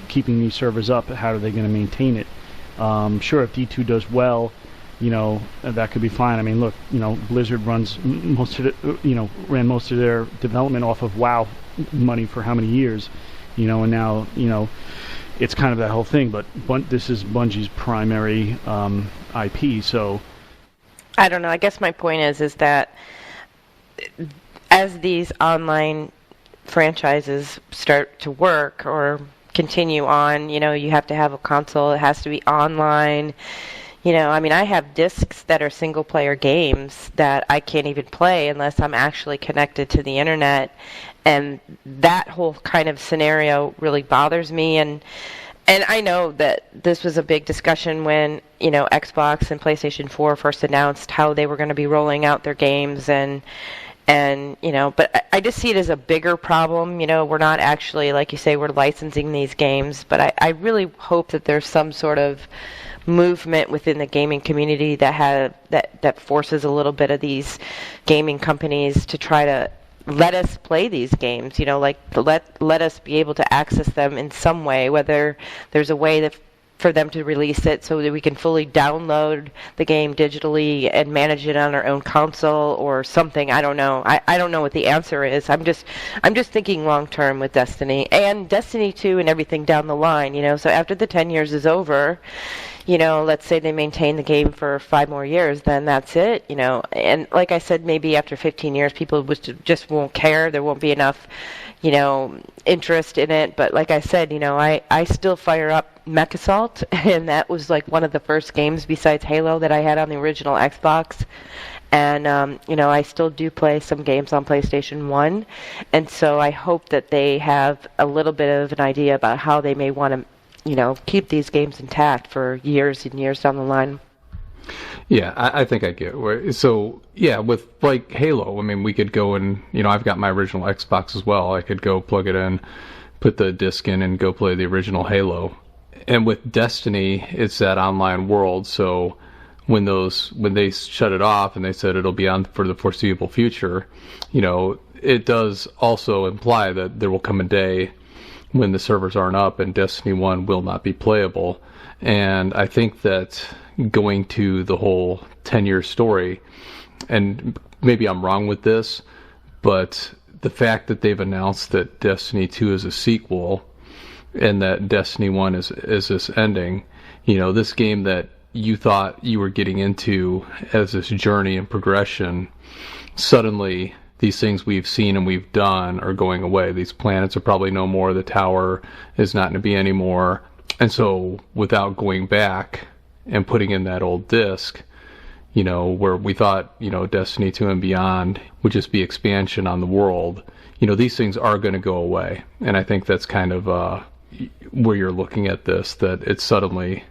keeping these servers up, how are they going to maintain it? Sure, if D2 does well, that could be fine. Look, Blizzard runs most of it, ran most of their development off of WoW money for how many years, and now, it's kind of that whole thing, but this is Bungie's primary IP, so. I don't know. I guess my point is that as these online franchises start to work, or continue on. You have to have a console. It has to be online. I have discs that are single-player games that I can't even play unless I'm actually connected to the internet, and that whole kind of scenario really bothers me. And I know that this was a big discussion when, Xbox and PlayStation 4 first announced how they were going to be rolling out their games, but I just see it as a bigger problem. We're not actually, like you say, we're licensing these games, but I really hope that there's some sort of movement within the gaming community that forces a little bit of these gaming companies to try to let us play these games, let us be able to access them in some way, whether there's a way for them to release it so that we can fully download the game digitally and manage it on our own console or something. I don't know. I don't know what the answer is. I'm just thinking long term with Destiny and Destiny 2 and everything down the line, So after the 10 years is over, let's say they maintain the game for 5 more years, then that's it, And like I said, maybe after 15 years, people just won't care. There won't be enough, interest in it. But like I said, I still fire up Mech Assault, and that was like one of the first games besides Halo that I had on the original Xbox. And, I still do play some games on PlayStation 1. And so I hope that they have a little bit of an idea about how they may want to keep these games intact for years and years down the line. Yeah, I think I get where. So, yeah, with like Halo, we could go and, I've got my original Xbox as well. I could go plug it in, put the disc in, and go play the original Halo. And with Destiny, it's that online world. So when they shut it off and they said it'll be on for the foreseeable future, it does also imply that there will come a day when the servers aren't up and Destiny 1 will not be playable. And I think that going to the whole 10-year story, and maybe I'm wrong with this, but the fact that they've announced that Destiny 2 is a sequel and that Destiny 1 is this ending, this game that you thought you were getting into as this journey and progression, suddenly these things we've seen and we've done are going away. These planets are probably no more. The tower is not going to be anymore. And so without going back and putting in that old disc, where we thought, Destiny 2 and beyond would just be expansion on the world, these things are going to go away. And I think that's kind of where you're looking at this, that it's suddenly,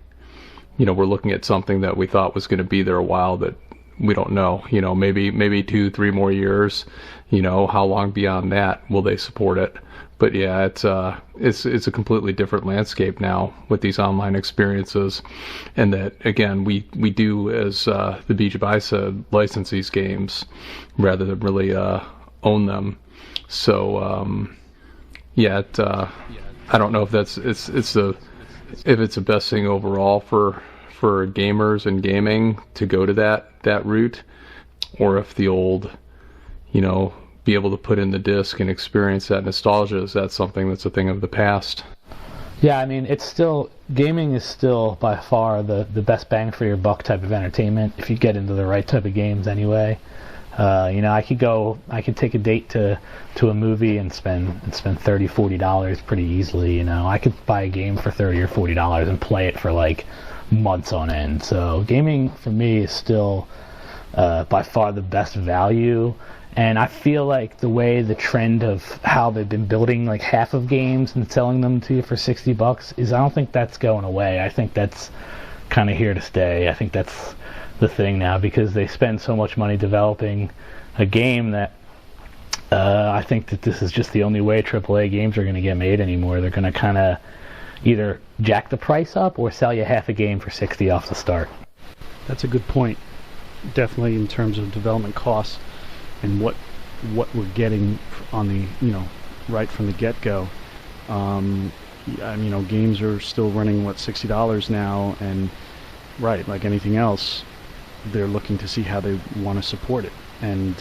we're looking at something that we thought was going to be there a while that we don't know, maybe 2-3 more years, how long beyond that will they support it? But yeah, it's a completely different landscape now with these online experiences, and that again we do, as TheBeejAbides said, license these games rather than really own them. So I don't know if it's the best thing overall for gamers and gaming to go to that route, or if the old, be able to put in the disc and experience that nostalgia, is that something that's a thing of the past? Yeah, it's still, gaming is still by far the best bang for your buck type of entertainment if you get into the right type of games anyway. I could take a date to a movie and spend $30-$40 pretty easily. I could buy a game for $30 or $40 and play it for like months on end. So gaming for me is still by far the best value. And I feel like the way the trend of how they've been building like half of games and selling them to you for $60 is, I don't think that's going away. I think that's kind of here to stay. I think that's the thing now, because they spend so much money developing a game that I think that this is just the only way AAA games are going to get made anymore. They're going to kind of either jack the price up or sell you half a game for $60 off the start. That's a good point. Definitely in terms of development costs and what we're getting on the, right from the get-go. Games are still running, $60 now, and right, like anything else, they're looking to see how they want to support it. And,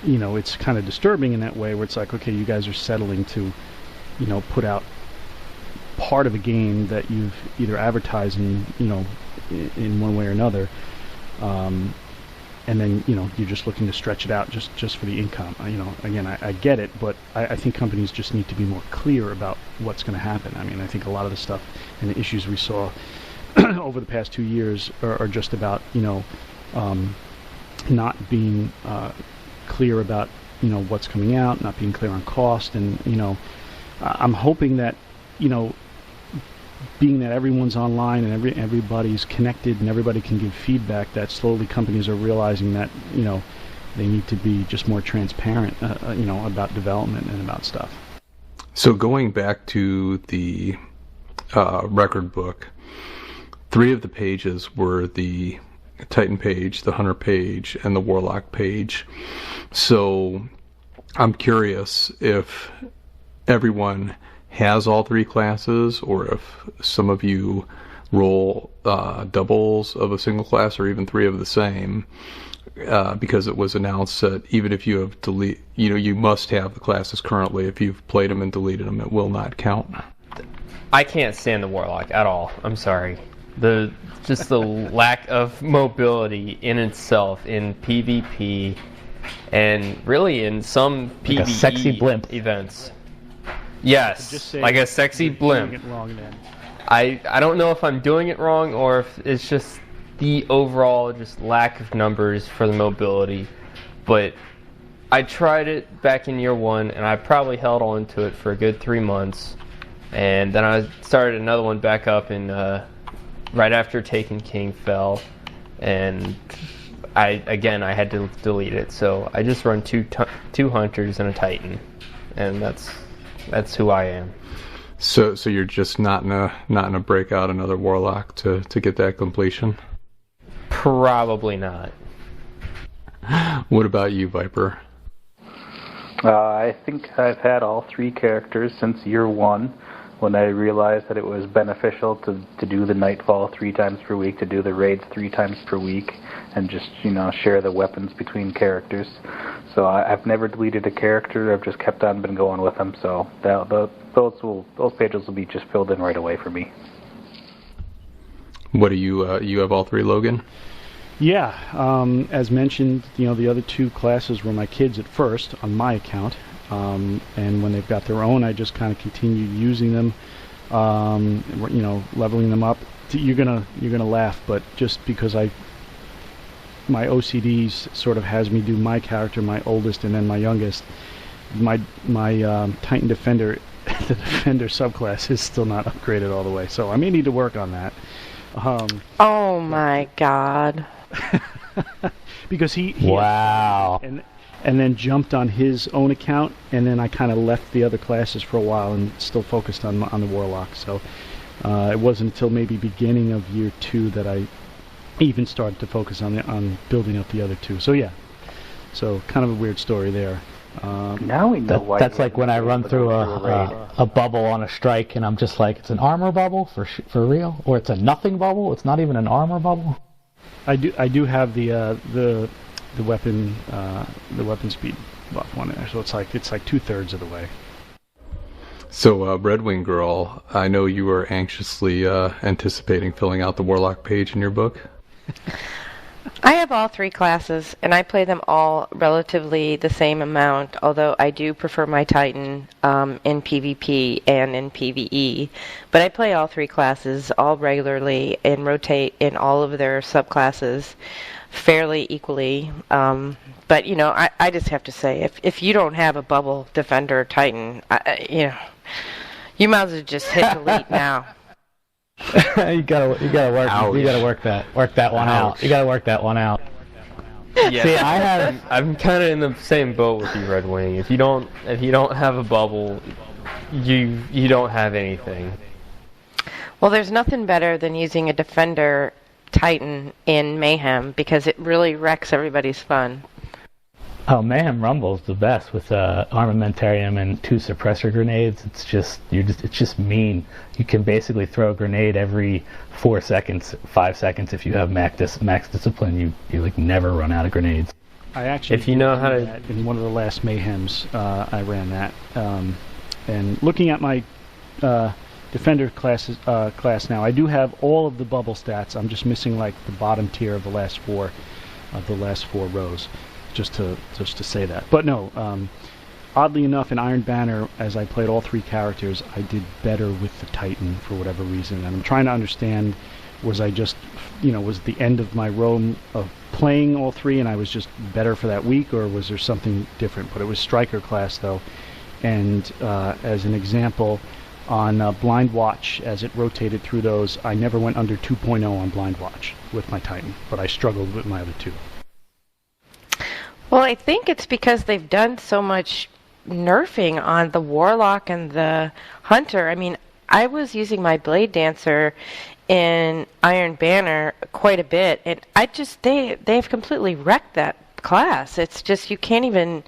it's kind of disturbing in that way, where it's like, okay, you guys are settling to, put out part of a game that you've either advertised in one way or another, and then you're just looking to stretch it out just for the income. Again, I get it, but I think companies just need to be more clear about what's going to happen. I mean, I think a lot of the stuff and the issues we saw over the past 2 years are just about not being clear about what's coming out, not being clear on cost, and I'm hoping that being that everyone's online and everybody's connected and everybody can give feedback, that slowly companies are realizing that they need to be just more transparent about development and about stuff. So going back to the record book, 3 of the pages were the Titan page, the Hunter page, and the Warlock page. So I'm curious if everyone has all 3 classes, or if some of you roll doubles of a single class, or even 3 of the same, because it was announced that even if you have you must have the classes currently. If you've played them and deleted them, it will not count. I can't stand the Warlock at all. I'm sorry. Just the lack of mobility in itself in PvP, and really in some like PvE a sexy blimp events. Yes, like a sexy blimp. Doing it wrong, then. I don't know if I'm doing it wrong, or if it's just the overall just lack of numbers for the mobility. But I tried it back in year 1, and I probably held on to it for a good 3 months. And then I started another one back up in right after Taken King fell, and I had to delete it. So I just run two Hunters and a Titan, and that's who I am. So you're just not in a breakout another Warlock to get that completion? Probably not. What about you, Viper? I think I've had all 3 characters since year 1, when I realized that it was beneficial to do the Nightfall 3 times per week, to do the raids 3 times per week, and just share the weapons between characters. So I've never deleted a character. I've just kept on been going with them. So those pages will be just filled in right away for me. What do you have all 3, Logan? Yeah, as mentioned, the other 2 classes were my kids at first on my account, and when they've got their own, I just kind of continued using them, leveling them up. You're gonna laugh, but just because my OCDs sort of has me do my character, my oldest, and then my youngest. My Titan Defender, the Defender subclass is still not upgraded all the way, so I may need to work on that. Oh my God! Because he wow, and then jumped on his own account, and then I kind of left the other classes for a while and still focused on the Warlock. So it wasn't until maybe beginning of year 2 that I even started to focus on building up the other 2. So yeah, so kind of a weird story there. Now we know why. That's like when I run through a bubble on a strike, and I'm just like, it's an armor bubble for real, or it's a nothing bubble. It's not even an armor bubble. I do have the weapon speed buff one there, so it's like 2/3 of the way. So RedWingGirl, I know you were anxiously anticipating filling out the Warlock page in your book. I have all 3 classes, and I play them all relatively the same amount, although I do prefer my Titan in PvP and in PvE. But I play all 3 classes all regularly and rotate in all of their subclasses fairly equally. But, I just have to say, if you don't have a bubble Defender Titan, you might as well just hit delete now. you gotta work that one out. You gotta work that one out. Yeah, See, I'm kind of in the same boat with you, Red Wing. If you don't have a bubble, you don't have anything. Well, there's nothing better than using a Defender Titan in Mayhem, because it really wrecks everybody's fun. Oh, Mayhem Rumble's the best with armamentarium and 2 suppressor grenades. It's just mean. You can basically throw a grenade every 4 seconds, 5 seconds. If you have max discipline, you like never run out of grenades. I actually, if you know how to, that in one of the last Mayhems, I ran that. And looking at my Defender class now, I do have all of the bubble stats. I'm just missing like the bottom tier of the last 4. the last 4 rows, just to say that. But no, oddly enough, in Iron Banner, as I played all 3 characters, I did better with the Titan for whatever reason. And I'm trying to understand, was I just, was the end of my roam of playing all 3 and I was just better for that week, or was there something different? But it was Striker class, though. And as an example, on Blind Watch, as it rotated through those, I never went under 2.0 on Blind Watch with my Titan, but I struggled with my other 2. Well, I think it's because they've done so much nerfing on the Warlock and the Hunter. I mean, I was using my Blade Dancer in Iron Banner quite a bit, and they've completely wrecked that class. It's just, you can't even,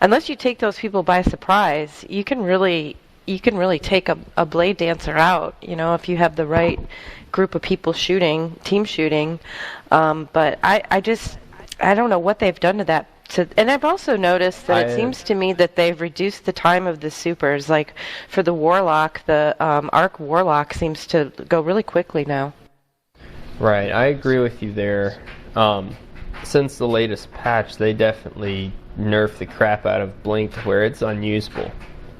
unless you take those people by surprise, you can really take a Blade Dancer out, if you have the right group of people team shooting. But I don't know what they've done to that. And I've also noticed that it seems to me that they've reduced the time of the supers. Like for the Warlock, the Arc Warlock seems to go really quickly now. Right, I agree with you there. Since the latest patch, they definitely nerfed the crap out of Blink to where it's unusable.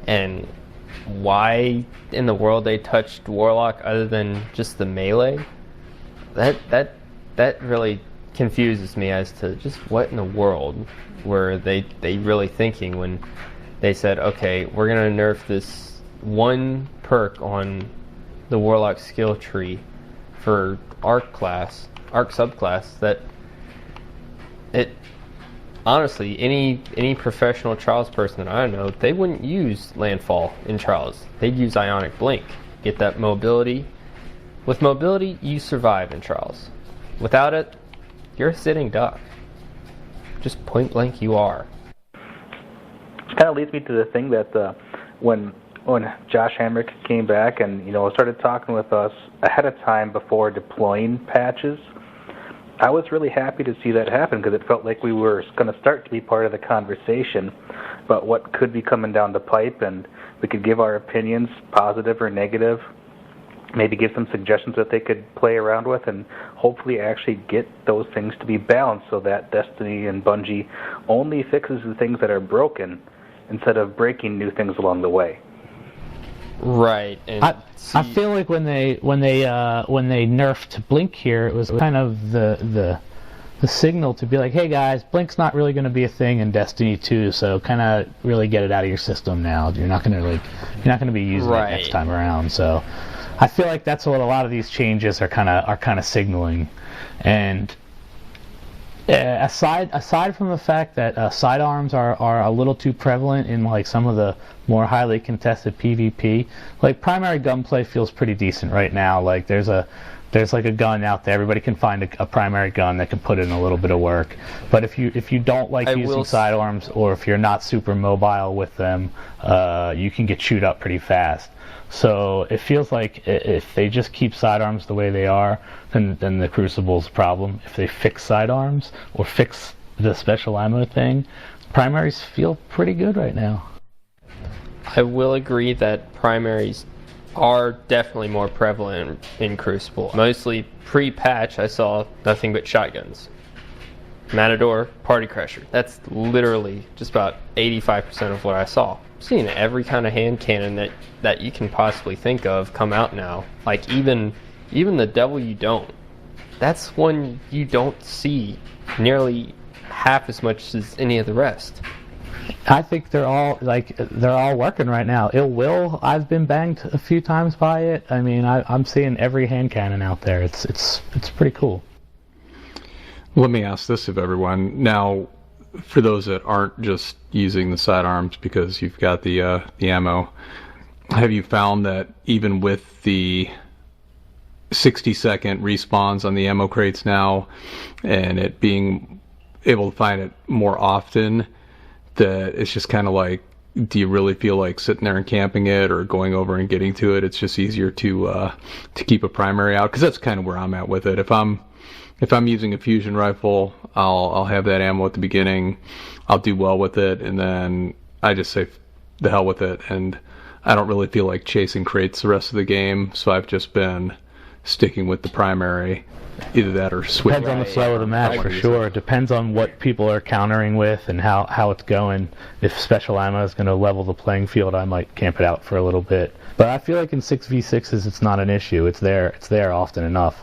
And why in the world they touched Warlock other than just the melee? That really confuses me as to just what in the world were they really thinking when they said, okay, we're going to nerf this one perk on the Warlock skill tree for Arc subclass, that it honestly, any professional Trials person that I know, they wouldn't use Landfall in Trials. They'd use Ionic Blink. Get that mobility. With mobility, you survive in Trials. Without it, you're a sitting duck. Just point blank, you are. Which kind of leads me to the thing that when Josh Hamrick came back and started talking with us ahead of time before deploying patches, I was really happy to see that happen because it felt like we were going to start to be part of the conversation about what could be coming down the pipe, and we could give our opinions, positive or negative, maybe give some suggestions that they could play around with, and hopefully actually get those things to be balanced so that Destiny and Bungie only fixes the things that are broken instead of breaking new things along the way. Right. And I feel like when they nerfed Blink here, it was kind of the signal to be like, hey guys, Blink's not really going to be a thing in Destiny 2, so kind of really get it out of your system now. You're not going to be using it next time around. So I feel like that's what a lot of these changes are kind of signaling. And aside from the fact that sidearms are a little too prevalent in like some of the more highly contested PvP, like primary gunplay feels pretty decent right now. Like there's like a gun out there, everybody can find a primary gun that can put in a little bit of work. But if you don't like using sidearms, or if you're not super mobile with them, you can get chewed up pretty fast. So it feels like if they just keep sidearms the way they are, then the Crucible's a problem. If they fix sidearms or fix the special ammo thing, primaries feel pretty good right now. I will agree that primaries are definitely more prevalent in Crucible. Mostly pre-patch, I saw nothing but shotguns. Matador, Party Crusher. That's literally just about 85% of what I saw. I'm seeing every kind of hand cannon that you can possibly think of come out now. Like even the Devil You Don't. That's one you don't see nearly half as much as any of the rest. I think they're all working right now. Ill Will, I've been banged a few times by it. I mean, I'm seeing every hand cannon out there. It's pretty cool. Let me ask this of everyone now. For those that aren't just using the sidearms because you've got the ammo, have you found that even with the 60-second respawns on the ammo crates now, and it being able to find it more often, that it's just kind of like, do you really feel like sitting there and camping it or going over and getting to it? It's just easier to keep a primary out, because that's kind of where I'm at with it. If I'm using a fusion rifle, I'll have that ammo at the beginning. I'll do well with it, and then I just say the hell with it. And I don't really feel like chasing crates the rest of the game, so I've just been sticking with the primary. Either that or switch. Depends on the flow of the match for sure. It depends on what people are countering with and how it's going. If special ammo is going to level the playing field, I might camp it out for a little bit. But I feel like in 6v6s, it's not an issue. It's there often enough.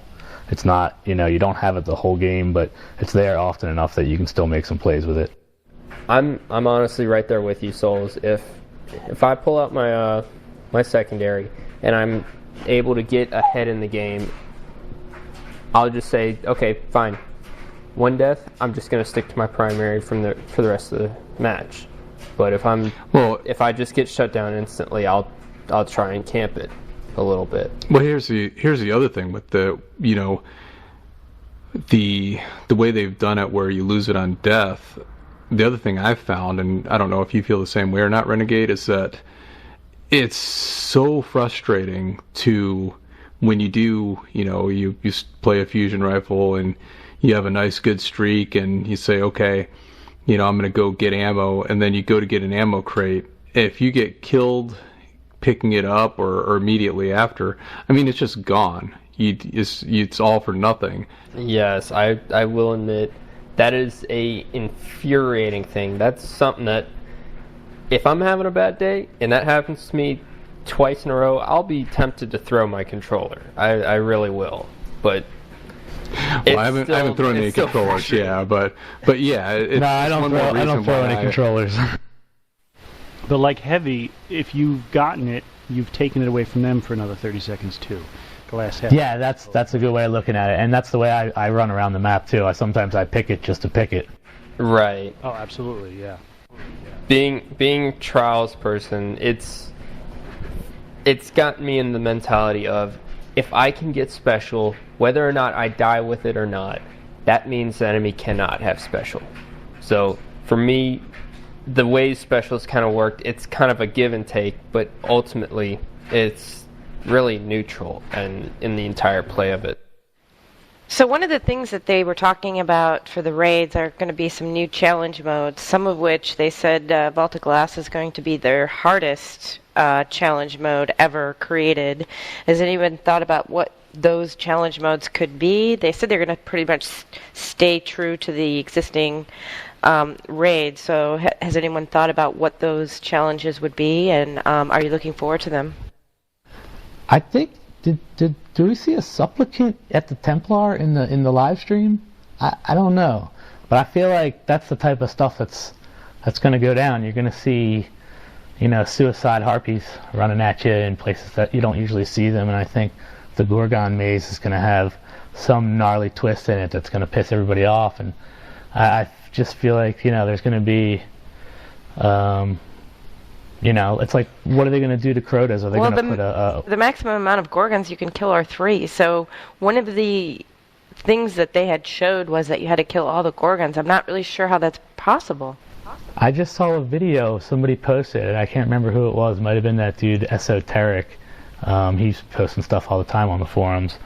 It's not, you don't have it the whole game, but it's there often enough that you can still make some plays with it. I'm honestly right there with you, Souls. If I pull out my my secondary and I'm able to get ahead in the game, I'll just say, okay, fine. One death, I'm just going to stick to my primary for the rest of the match. But if I just get shut down instantly, I'll try and camp it a little bit. Well, here's the other thing with the way they've done it, where you lose it on death. The other thing I've found, and I don't know if you feel the same way or not, Renegade, is that it's so frustrating to, when you do, you play a fusion rifle and you have a nice good streak and you say, okay, I'm going to go get ammo, and then you go to get an ammo crate. If you get killed picking it up or immediately after, it's just gone. It's all for nothing. Yes, I will admit that is a infuriating thing. That's something that, if I'm having a bad day and that happens to me twice in a row, I'll be tempted to throw my controller. I really will. But I haven't thrown any controllers. Yeah, but yeah. No, I don't throw any controllers. But like Heavy, if you've gotten it, you've taken it away from them for another 30 seconds too. Glass Heavy. Yeah, that's a good way of looking at it, and that's the way I run around the map too. Sometimes I pick it just to pick it. Right. Oh, absolutely, yeah. Being Trials person, it's gotten me in the mentality of, if I can get special, whether or not I die with it or not, that means the enemy cannot have special. So for me, the way specials kind of worked, it's kind of a give and take, but ultimately it's really neutral and in the entire play of it. So one of the things that they were talking about for the raids are going to be some new challenge modes, some of which they said Vault of Glass is going to be their hardest challenge mode ever created. Has anyone thought about what those challenge modes could be? They said they're going to pretty much stay true to the existing raids. So has anyone thought about what those challenges would be, and are you looking forward to them? I think do we see a supplicant at the Templar in the live stream? I don't know, but I feel like that's the type of stuff that's going to go down. You're going to see, suicide harpies running at you in places that you don't usually see them, and I think the Gorgon maze is going to have some gnarly twist in it that's going to piss everybody off, and I just feel like there's going to be. It's like, what are they going to do to Crotas? Are they going to put the maximum amount of Gorgons you can kill are 3. So one of the things that they had showed was that you had to kill all the Gorgons. I'm not really sure how that's possible. I just saw a video somebody posted, and I can't remember who it was. It might have been that dude Esoteric. He's posting stuff all the time on the forums.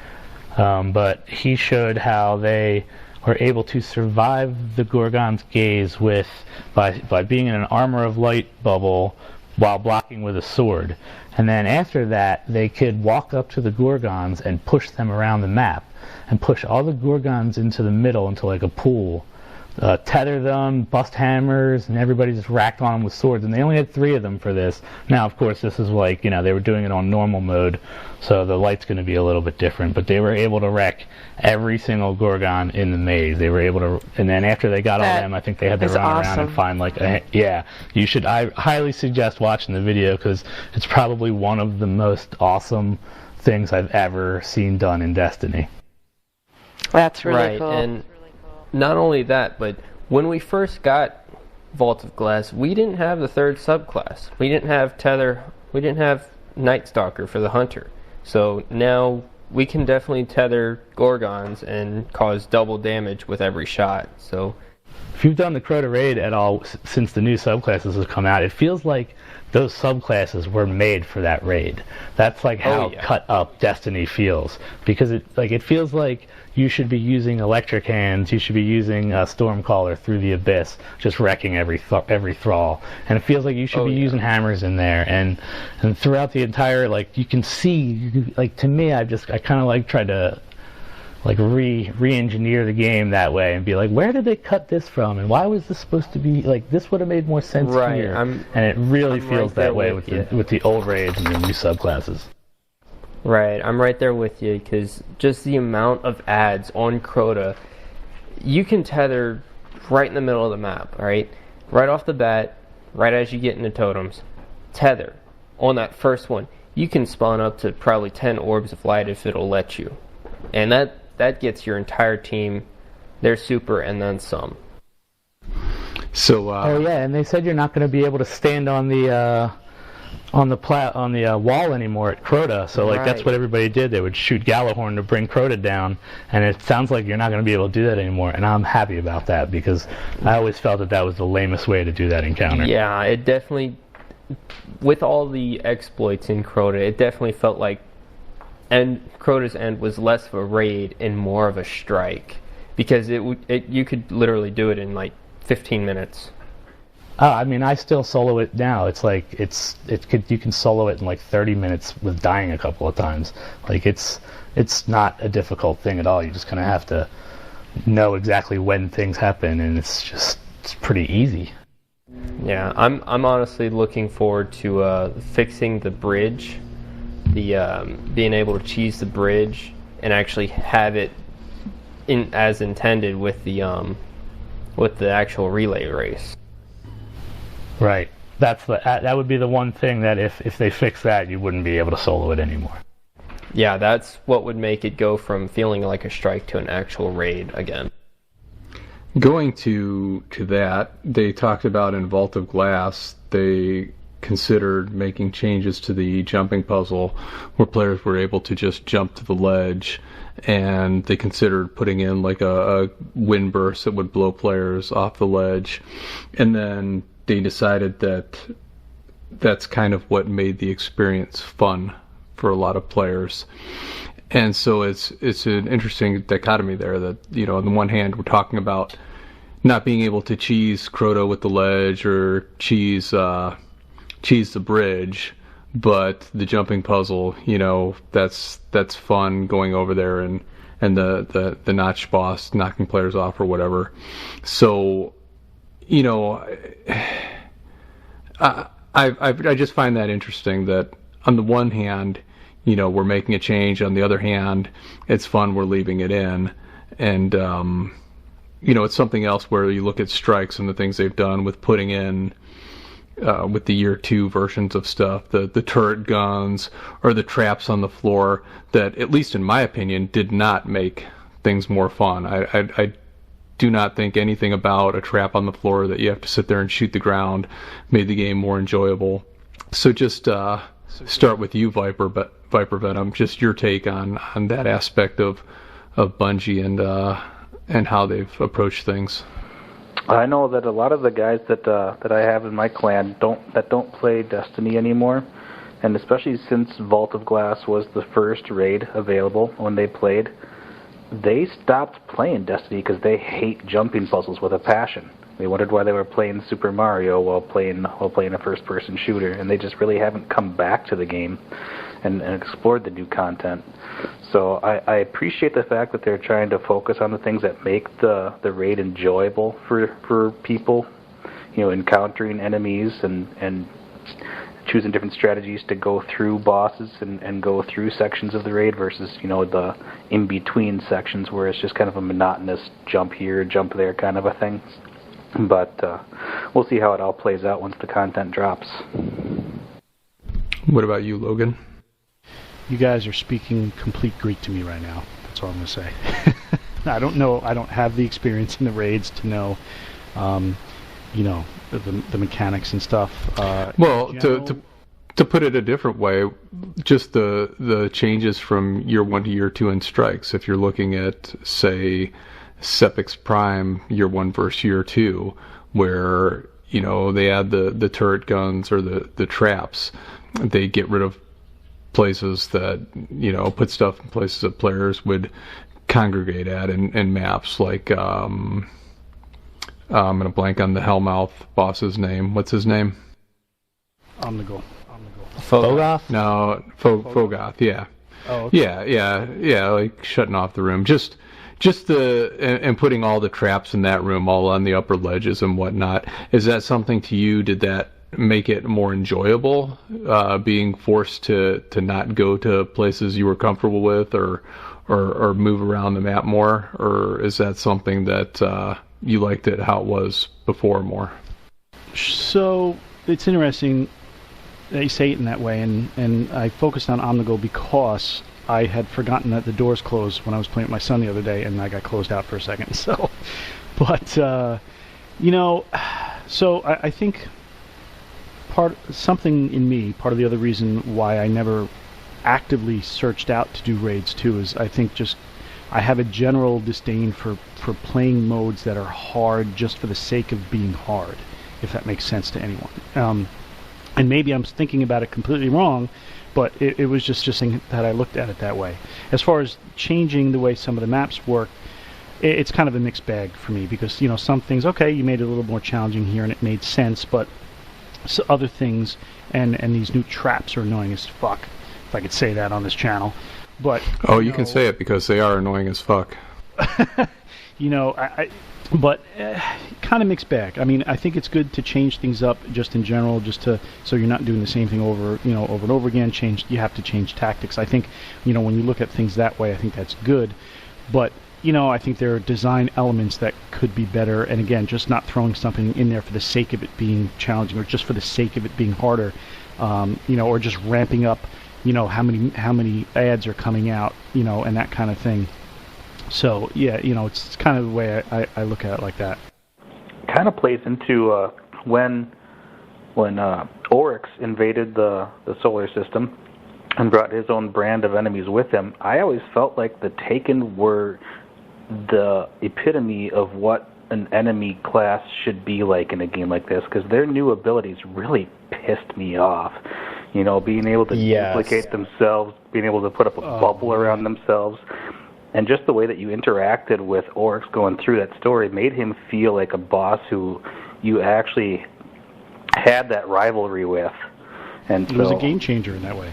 But he showed how they were able to survive the Gorgon's gaze by being in an armor of light bubble while blocking with a sword. And then after that, they could walk up to the Gorgons and push them around the map, and push all the Gorgons into the middle, into like a pool, tether them, bust hammers, and everybody just racked on them with swords. And they only had 3 of them for this. Now, of course, this is like, they were doing it on normal mode, so the light's going to be a little bit different. But they were able to wreck every single Gorgon in the maze. They were able to, and then after they got all them, I think they had to run around and find you should. I highly suggest watching the video, because it's probably one of the most awesome things I've ever seen done in Destiny. That's really cool. And not only that, but when we first got Vault of Glass, we didn't have the 3rd subclass. We didn't have Tether. We didn't have Night Stalker for the Hunter. So now we can definitely tether Gorgons and cause double damage with every shot. So If you've done the Crota raid at all since the new subclasses have come out, it feels like those subclasses were made for that raid. That's like how cut up Destiny feels, because it feels like you should be using electric hands, you should be using Stormcaller through the abyss, just wrecking every thrall, and it feels like you should be using hammers in there, and throughout the entire, like, you can see, like, to me, I kind of like tried to like re-engineer the game that way and be like, where did they cut this from, and why was this supposed to be like, this would have made more sense here. And it really feels that way with the old raids and the new subclasses. Right, I'm right there with you, because just the amount of ads on Crota, you can tether right in the middle of the map, right off the bat, right as you get into totems, tether on that first one. You can spawn up to probably 10 orbs of light if it'll let you, and that gets your entire team their super and then some. So and they said you're not going to be able to stand on the wall anymore at Crota. So that's what everybody did. They would shoot Gallahorn to bring Crota down, and it sounds like you're not going to be able to do that anymore. And I'm happy about that, because I always felt that was the lamest way to do that encounter. Yeah, it definitely, with all the exploits in Crota, it definitely felt like Crota's End was less of a raid and more of a strike, because you could literally do it in like 15 minutes. I mean, I still solo it now. It's like you can solo it in like 30 minutes with dying a couple of times. Like it's not a difficult thing at all. You just kind of have to know exactly when things happen, and it's pretty easy. Yeah, I'm honestly looking forward to fixing the bridge. Being able to cheese the bridge and actually have it in as intended with the actual relay race. Right. That would be the one thing that if they fix that, you wouldn't be able to solo it anymore. Yeah, that's what would make it go from feeling like a strike to an actual raid again. Going to that, they talked about in Vault of Glass, they considered making changes to the jumping puzzle where players were able to just jump to the ledge, and they considered putting in like a wind burst that would blow players off the ledge, and then they decided that that's kind of what made the experience fun for a lot of players. And so it's an interesting dichotomy there that, on the one hand, we're talking about not being able to cheese Crota with the ledge or cheese the bridge, but the jumping puzzle, that's fun, going over there and the notch boss knocking players off or whatever. So, I just find that interesting that on the one hand, we're making a change. On the other hand, it's fun, we're leaving it in. And, it's something else where you look at Strikes and the things they've done with putting in with the year 2 versions of stuff, the turret guns or the traps on the floor that, at least in my opinion, did not make things more fun. I do not think anything about a trap on the floor that you have to sit there and shoot the ground made the game more enjoyable. So just start with you, ViperVenom, just your take on that aspect of Bungie and how they've approached things. I know that a lot of the guys that I have in my clan don't play Destiny anymore, and especially since Vault of Glass was the first raid available when they played, they stopped playing Destiny because they hate jumping puzzles with a passion. They wondered why they were playing Super Mario while playing a first-person shooter, and they just really haven't come back to the game and explored the new content. So I appreciate the fact that they're trying to focus on the things that make the raid enjoyable for people, encountering enemies and choosing different strategies to go through bosses and go through sections of the raid versus, the in-between sections where it's just kind of a monotonous jump here, jump there kind of a thing. But we'll see how it all plays out once the content drops. What about you, Logan? You guys are speaking complete Greek to me right now. That's all I'm going to say. I don't know. I don't have the experience in the raids to know, the mechanics and stuff. Well, to put it a different way, just the changes from year 1 to year 2 in Strikes. If you're looking at, say, Sepix Prime Year 1 versus Year 2, where, you know, they add the turret guns or the traps. They get rid of places that, you know, put stuff in places that players would congregate at in maps like, I'm going to blank on the Hellmouth boss's name. What's his name? Omnigul. Fogoth? No, Fogoth, yeah. Oh, okay. Yeah, like shutting off the room. Just and putting all the traps in that room, all on the upper ledges and whatnot. Is that something to you? Did that make it more enjoyable, being forced to not go to places you were comfortable with, or move around the map more? Or is that something that you liked it how it was before more? So it's interesting that you say it in that way, and I focused on Omnigul because I had forgotten that the doors closed when I was playing with my son the other day, and I got closed out for a second. So, but you know, so I think something in me, part of the other reason why I never actively searched out to do raids too, is I think just I have a general disdain for playing modes that are hard just for the sake of being hard, if that makes sense to anyone. And maybe I'm thinking about it completely wrong, but it was just something that I looked at it that way. As far as changing the way some of the maps work, it's kind of a mixed bag for me, because, you know, some things, okay, you made it a little more challenging here and it made sense, but other things, and these new traps are annoying as fuck, if I could say that on this channel. But you can say it, because they are annoying as fuck. You know, but kind of mixed bag. I mean, I think it's good to change things up just in general, just so you're not doing the same thing over and over again. You have to change tactics. I think, you know, when you look at things that way, I think that's good. But, you know, I think there are design elements that could be better. And again, just not throwing something in there for the sake of it being challenging, or just for the sake of it being harder, you know, or just ramping up, you know, how many ads are coming out, you know, and that kind of thing. So, yeah, you know, it's kind of the way I look at it like that. Kind of plays into when Oryx invaded the solar system and brought his own brand of enemies with him. I always felt like the Taken were the epitome of what an enemy class should be like in a game like this, because their new abilities really pissed me off. You know, being able to duplicate themselves, being able to put up a bubble around themselves. And just the way that you interacted with Oryx going through that story made him feel like a boss who you actually had that rivalry with. And it was a game changer in that way.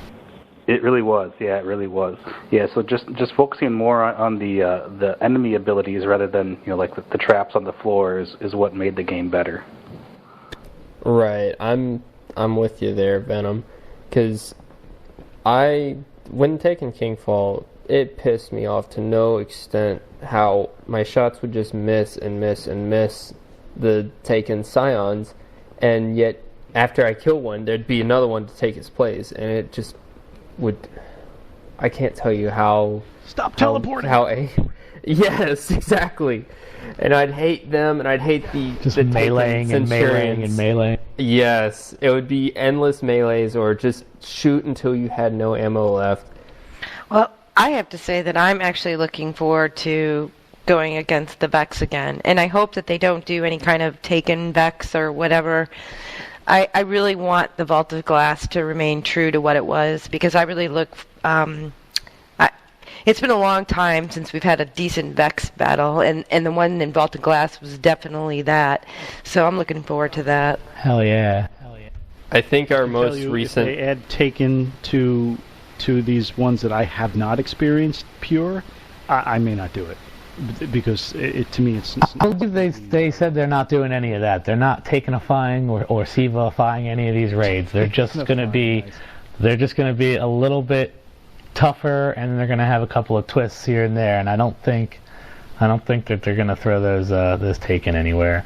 It really was. Yeah, it really was. Yeah, so just focusing more on the enemy abilities rather than, you know, like the traps on the floor is what made the game better. Right. I'm with you there, Venom, because when taking Kingfall, it pissed me off to no extent how my shots would just miss and miss and miss the Taken Scions, and yet after I kill one, there'd be another one to take its place, and it just would... I can't tell you how... Stop teleporting! Yes, exactly. And I'd hate them, and I'd hate the meleeing and meleeing and meleeing. Yes, it would be endless melees, or just shoot until you had no ammo left. Well, I have to say that I'm actually looking forward to going against the Vex again, and I hope that they don't do any kind of Taken Vex or whatever. I really want the Vault of Glass to remain true to what it was, because I really look... it's been a long time since we've had a decent Vex battle, and the one in Vault of Glass was definitely that. So I'm looking forward to that. Hell yeah. I think our most recent... If they add Taken to these ones that I have not experienced pure, I may not do it, because to me it's I believe they said they're not doing any of that. They're not Takenifying or Siva-ifying any of these raids. They're just going to be a little bit tougher, and they're going to have a couple of twists here and there. And I don't think that they're going to throw those Taken anywhere.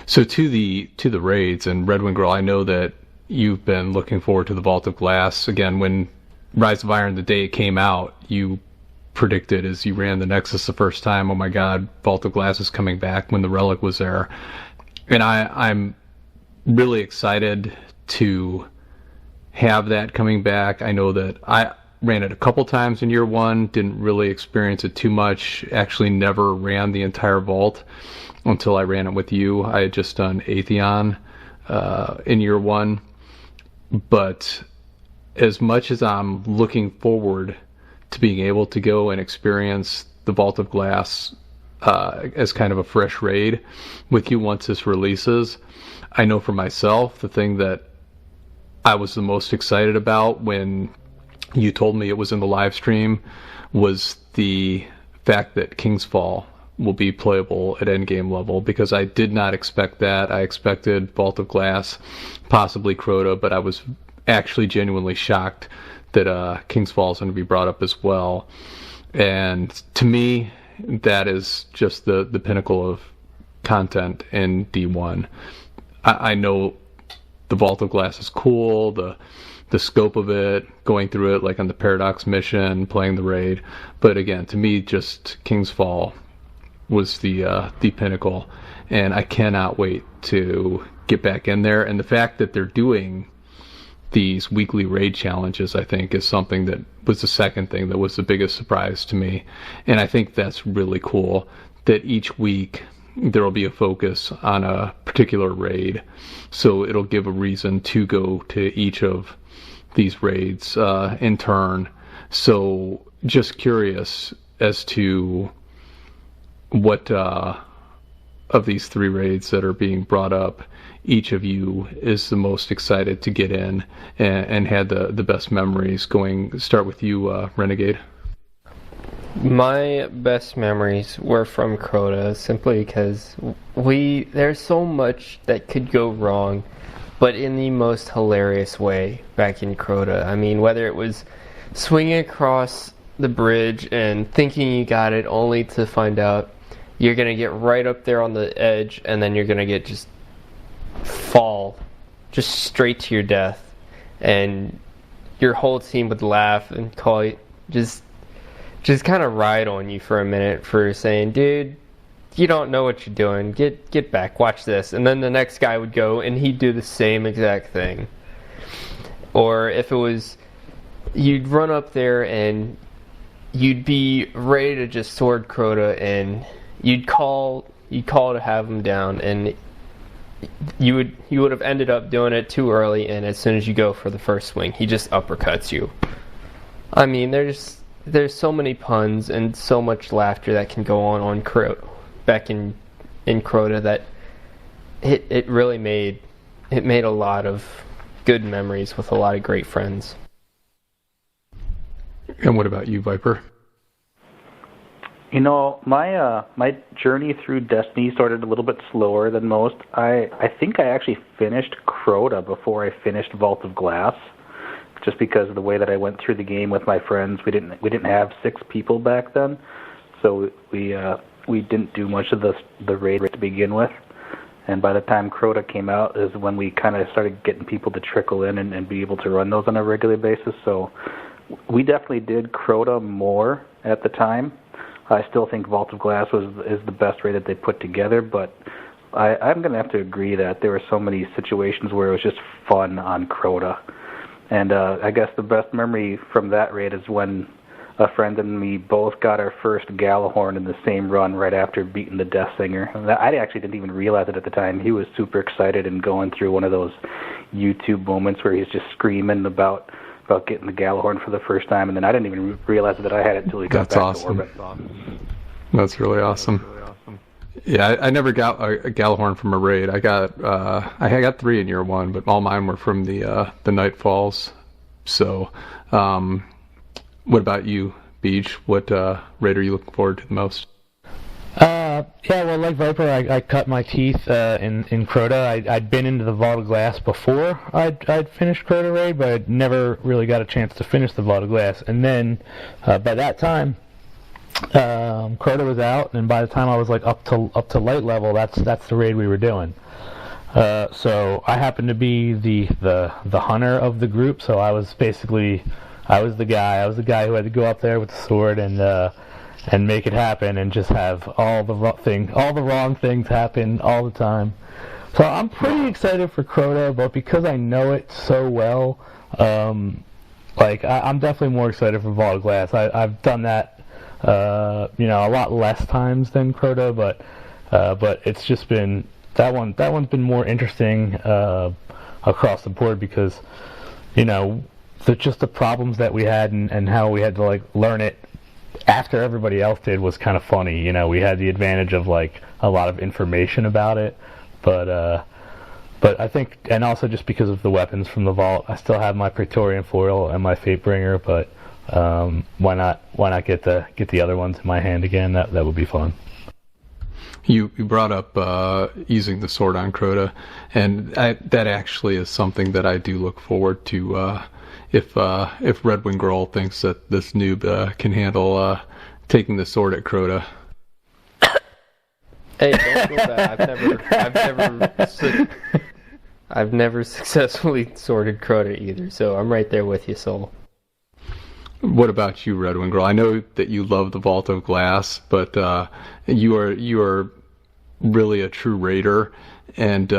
So to the raids and RedWingGirl, I know that you've been looking forward to the Vault of Glass again. When Rise of Iron, the day it came out, you predicted as you ran the Nexus the first time, oh my god, Vault of Glass is coming back, when the Relic was there. And I'm really excited to have that coming back. I know that ran it a couple times in year one, didn't really experience it too much, actually never ran the entire vault until I ran it with you. I had just done Atheon in year one, but as much as I'm looking forward to being able to go and experience the Vault of Glass as kind of a fresh raid with you once this releases, I know for myself the thing that I was the most excited about when you told me it was in the live stream was the fact that King's Fall will be playable at endgame level, because I did not expect that. I expected Vault of Glass, possibly Crota, but I was actually genuinely shocked that King's Fall is going to be brought up as well. And to me, that is just the pinnacle of content in D1. I know the Vault of Glass is cool, the scope of it, going through it like on the Paradox mission, playing the raid, but again, to me, just King's Fall was the pinnacle, and I cannot wait to get back in there. And the fact that they're doing these weekly raid challenges, I think, is something that was the second thing that was the biggest surprise to me. And I think that's really cool, that each week there will be a focus on a particular raid, so it'll give a reason to go to each of these raids in turn. So just curious as to what of these 3 raids that are being brought up, each of you is the most excited to get in and had the best memories. Start with you, Renegade. My best memories were from Crota, simply because there's so much that could go wrong, but in the most hilarious way back in Crota. I mean, whether it was swinging across the bridge and thinking you got it, only to find out you're going to get right up there on the edge, and then you're going to just fall just straight to your death, and your whole team would laugh and call you, just kind of ride on you for a minute for saying, dude, you don't know what you're doing, get back, watch this. And then the next guy would go and he'd do the same exact thing. Or if it was, you'd run up there and you'd be ready to just sword Crota, and you'd call to have him down, and you would have ended up doing it too early, and as soon as you go for the first swing, he just uppercuts you. I mean, there's so many puns and so much laughter that can go on Crota, back in Crota, that it really made a lot of good memories with a lot of great friends. And what about you, Viper? You know, my journey through Destiny started a little bit slower than most. I think I actually finished Crota before I finished Vault of Glass, just because of the way that I went through the game with my friends. We didn't have 6 people back then, so we didn't do much of the raid to begin with. And by the time Crota came out is when we kind of started getting people to trickle in and be able to run those on a regular basis. So we definitely did Crota more at the time. I still think Vault of Glass is the best raid that they put together, but I'm going to have to agree that there were so many situations where it was just fun on Crota. And I guess the best memory from that raid is when a friend and me both got our first Galahorn in the same run right after beating the Death Singer. And I actually didn't even realize it at the time. He was super excited and going through one of those YouTube moments where he's just screaming about getting the Galahorn for the first time, and then I didn't even realize that I had it until he got back to orbit. That's really awesome. Yeah, I never got a Galahorn from a raid. I got 3 in year 1, but all mine were from the Nightfalls. So, what about you, Beej? What raid are you looking forward to the most? Yeah, well, like Viper, I cut my teeth in Crota. I'd been into the Vault of Glass before I'd finished Crota raid, but I'd never really got a chance to finish the Vault of Glass. And then by that time, Crota was out, and by the time I was like up to light level, that's the raid we were doing. So I happened to be the hunter of the group. So I was the guy who had to go up there with the sword and make it happen, and just have all the wrong things happen all the time. So I'm pretty excited for Crota, but because I know it so well, like I'm definitely more excited for Vault of Glass. I've done that, a lot less times than Crota, but it's just been that one's been more interesting across the board because, just the problems that we had and how we had to like learn it after everybody else did was kind of funny. We had the advantage of like a lot of information about it, but I think, and also just because of the weapons from the vault, I still have my Praetorian foil and my Fatebringer, but why not get the other ones in my hand again? That would be fun. You brought up using the sword on Crota, and that actually is something that I do look forward to. If RedWingGirl thinks that this noob can handle taking the sword at Crota. Hey, don't feel bad. I've never successfully sworded Crota either, so I'm right there with you, Soul. What about you, RedWingGirl? I know that you love the Vault of Glass, but you are really a true raider, and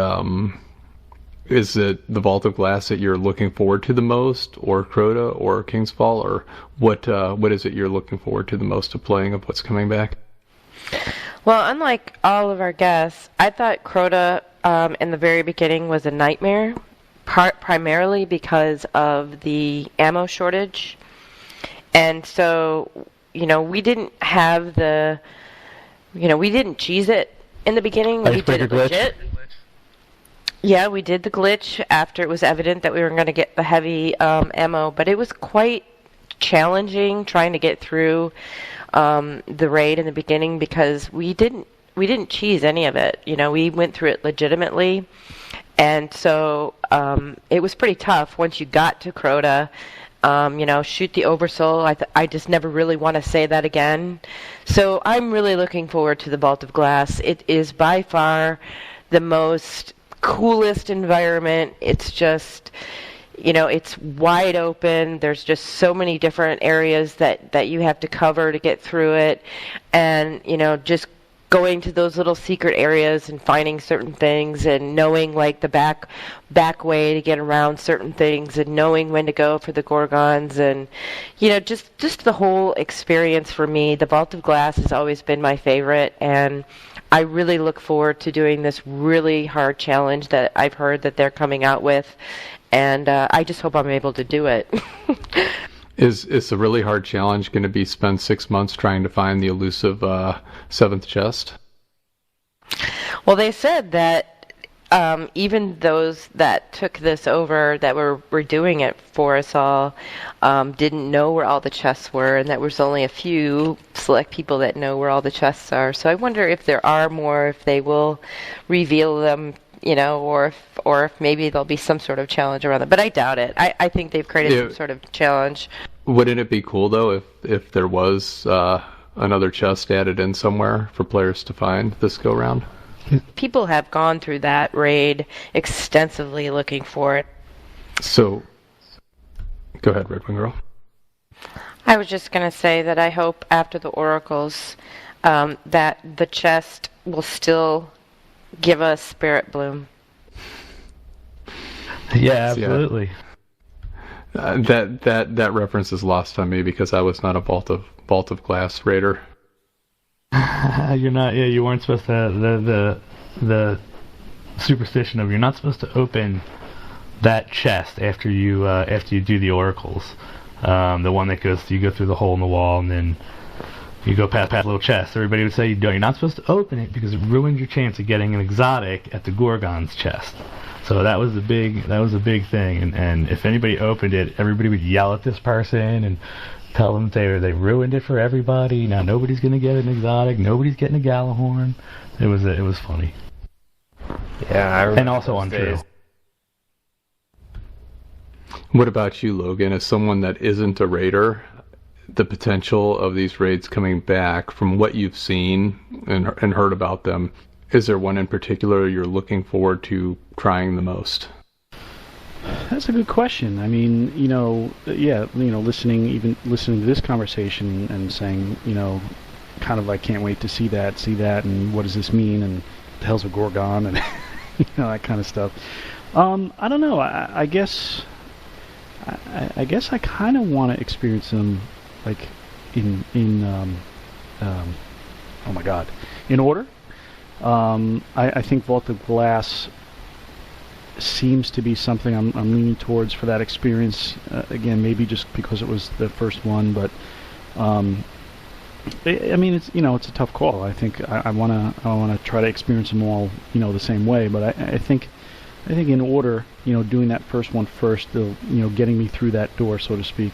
is it the Vault of Glass that you're looking forward to the most, or Crota, or King's Fall, or what is it you're looking forward to the most of playing of what's coming back? Well, unlike all of our guests, I thought Crota in the very beginning was a nightmare, primarily because of the ammo shortage. And so, we didn't have we didn't cheese it in the beginning. We did it legit. Yeah, we did the glitch after it was evident that we were going to get the heavy ammo, but it was quite challenging trying to get through the raid in the beginning because we didn't cheese any of it. We went through it legitimately, and so it was pretty tough once you got to Crota. Shoot the Oversoul. I just never really want to say that again. So I'm really looking forward to the Vault of Glass. It is by far the most coolest environment. It's just, it's wide open. There's just so many different areas that you have to cover to get through it. And, just going to those little secret areas and finding certain things and knowing like the back way to get around certain things and knowing when to go for the Gorgons and just the whole experience for me. The Vault of Glass has always been my favorite, and I really look forward to doing this really hard challenge that I've heard that they're coming out with, and I just hope I'm able to do it. Is a really hard challenge going to be spend 6 months trying to find the elusive 7th chest? Well, they said that even those that took this over, that were doing it for us all, didn't know where all the chests were, and that there's only a few select people that know where all the chests are. So I wonder if there are more, if they will reveal them, or if maybe there'll be some sort of challenge around it. But I doubt it. I think they've created some sort of challenge. Wouldn't it be cool, though, if there was another chest added in somewhere for players to find this go-round? People have gone through that raid extensively looking for it. So, go ahead, RedWingGirl. I was just going to say that I hope after the Oracles that the chest will still give us Spirit Bloom. Yeah, absolutely. That reference is lost on me because I was not a Vault of Glass raider. You're not. Yeah, you weren't supposed to. The superstition of you're not supposed to open that chest after you do the oracles. The one that you go through the hole in the wall and then you go past the little chest. Everybody would say you're not supposed to open it because it ruins your chance of getting an exotic at the Gorgon's chest. So that was a big thing, and if anybody opened it, everybody would yell at this person and tell them they ruined it for everybody. Now nobody's gonna get an exotic, nobody's getting a Galahorn. It was funny. Yeah, I remember. And also untrue. What about you, Logan? As someone that isn't a raider, the potential of these raids coming back, from what you've seen and heard about them, is there one in particular you're looking forward to trying the most? That's a good question. I mean, listening to this conversation and saying, kind of like, can't wait to see that, and what does this mean, and the hell's a Gorgon, and that kind of stuff. I don't know. I guess I guess I kind of want to experience them like in oh my god, in order. I think Vault of Glass seems to be something I'm leaning towards for that experience. Again, maybe just because it was the first one, but I mean, it's it's a tough call. I think I wanna try to experience them all the same way. But I think in order, doing that first one first, getting me through that door, so to speak.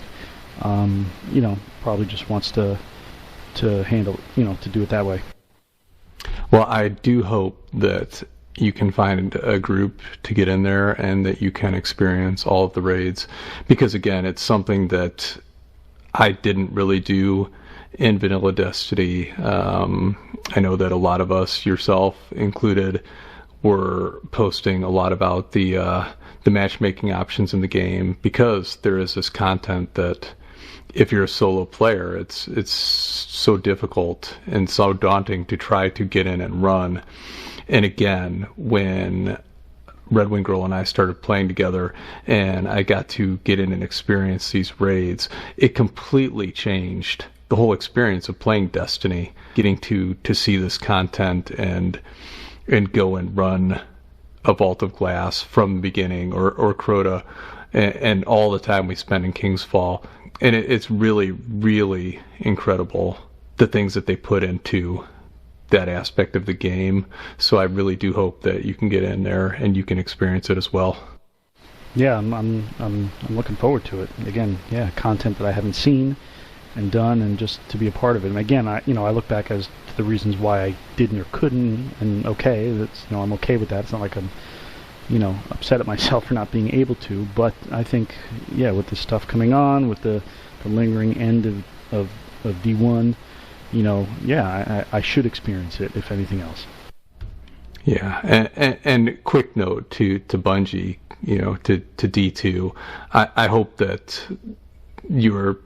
Probably just wants to handle to do it that way. Well, I do hope that you can find a group to get in there and that you can experience all of the raids, because again, it's something that I didn't really do in vanilla Destiny. I know that a lot of us, yourself included, were posting a lot about the matchmaking options in the game, because there is this content that if you're a solo player, it's so difficult and so daunting to try to get in and run. And again, when RedWingGirl and I started playing together and I got to get in and experience these raids, it completely changed the whole experience of playing Destiny, getting to see this content and go and run a Vault of Glass from the beginning, or Crota, and all the time we spend in King's Fall. And it's really, really incredible, the things that they put into that aspect of the game. So I really do hope that you can get in there and you can experience it as well. Yeah, I'm looking forward to it. Again, yeah, content that I haven't seen and done, and just to be a part of it. And again, I look back as to the reasons why I didn't or couldn't, and okay, that's I'm okay with that. It's not like I'm upset at myself for not being able to. But I think, yeah, with this stuff coming on, with the lingering end of D1, yeah, I should experience it, if anything else. Yeah, and quick note to Bungie, to D2, I hope that you're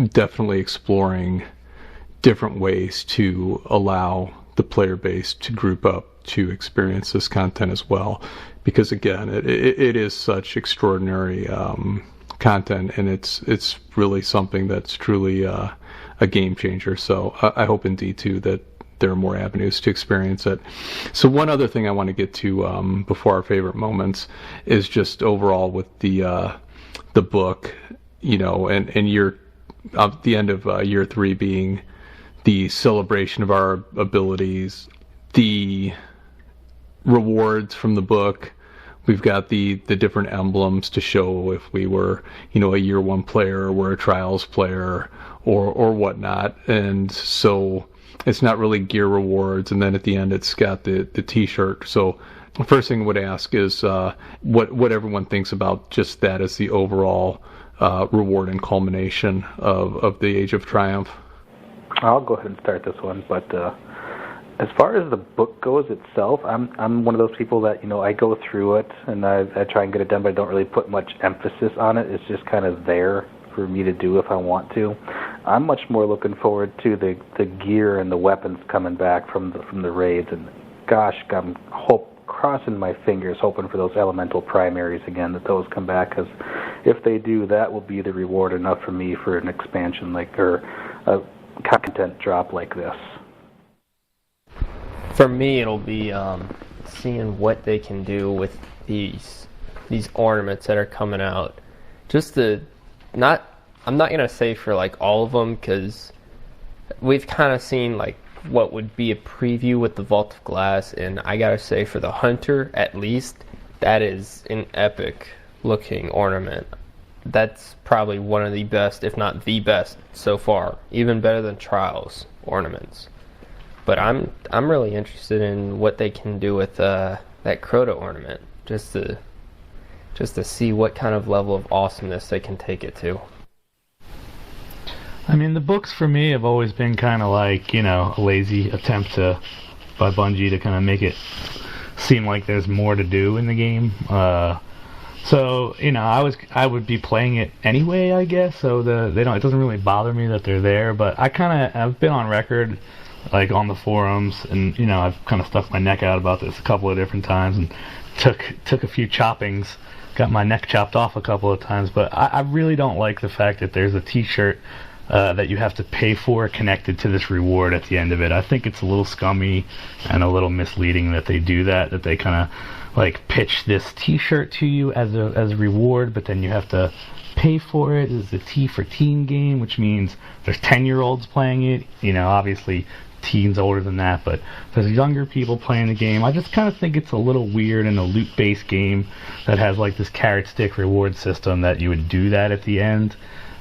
definitely exploring different ways to allow the player base to group up to experience this content as well, because again, it is such extraordinary content, and it's really something that's truly a game changer. So I hope in D2 that there are more avenues to experience it. So one other thing I want to get to before our favorite moments is just overall with the book, and year the end of year 3 being the celebration of our abilities, the rewards from the book. We've got the different emblems to show if we were, a year 1 player, or we're a trials player, or whatnot. And so it's not really gear rewards. And then at the end, it's got the t-shirt. So the first thing I would ask is what everyone thinks about just that as the overall reward and culmination of the Age of Triumph. I'll go ahead and start this one, but as far as the book goes itself, I'm one of those people that I go through it and I try and get it done, but I don't really put much emphasis on it. It's just kind of there for me to do if I want to. I'm much more looking forward to the gear and the weapons coming back from the raids, and gosh, I'm crossing my fingers, hoping for those elemental primaries again, that those come back, because if they do, that will be the reward enough for me for an expansion or a content drop like this. For me, it'll be seeing what they can do with these ornaments that are coming out. I'm not gonna say for like all of them, because we've kind of seen like what would be a preview with the Vault of Glass, and I gotta say for the Hunter, at least, that is an epic looking ornament. That's probably one of the best, if not the best so far, even better than Trials ornaments. But I'm really interested in what they can do with that Crota ornament, just to see what kind of level of awesomeness they can take it to. I mean, the books for me have always been kind of like, a lazy attempt by Bungie to kind of make it seem like there's more to do in the game. So, I would be playing it anyway, I guess. So it doesn't really bother me that they're there. But I've been on record, like on the forums, and I've kind of stuck my neck out about this a couple of different times, and took a few choppings got my neck chopped off a couple of times, but I really don't like the fact that there's a t-shirt that you have to pay for connected to this reward at the end of it. I think it's a little scummy and a little misleading that they do that they kind of like pitch this t-shirt to you as a reward, but then you have to pay for it. It's a T for teen game, which means there's 10-year-olds playing it. Obviously teens older than that, but there's younger people playing the game. I just kind of think it's a little weird in a loot-based game that has like this carrot stick reward system that you would do that at the end.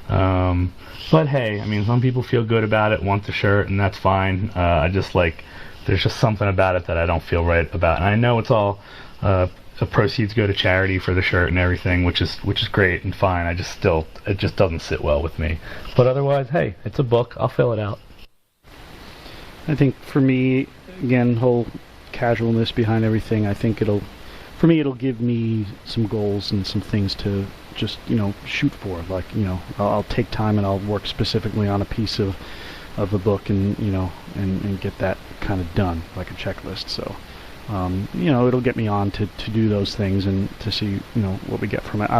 But hey, I mean, some people feel good about it, want the shirt, and that's fine. I just there's just something about it that I don't feel right about. And I know it's all the proceeds go to charity for the shirt and everything, which is great and fine. It just doesn't sit well with me. But otherwise, hey, it's a book. I'll fill it out. I think for me, again, whole casualness behind everything, I think it'll give me some goals and some things to just, shoot for. Like, I'll take time and I'll work specifically on a piece of the book and, and get that kind of done, like a checklist. So, it'll get me on to do those things and to see, what we get from it.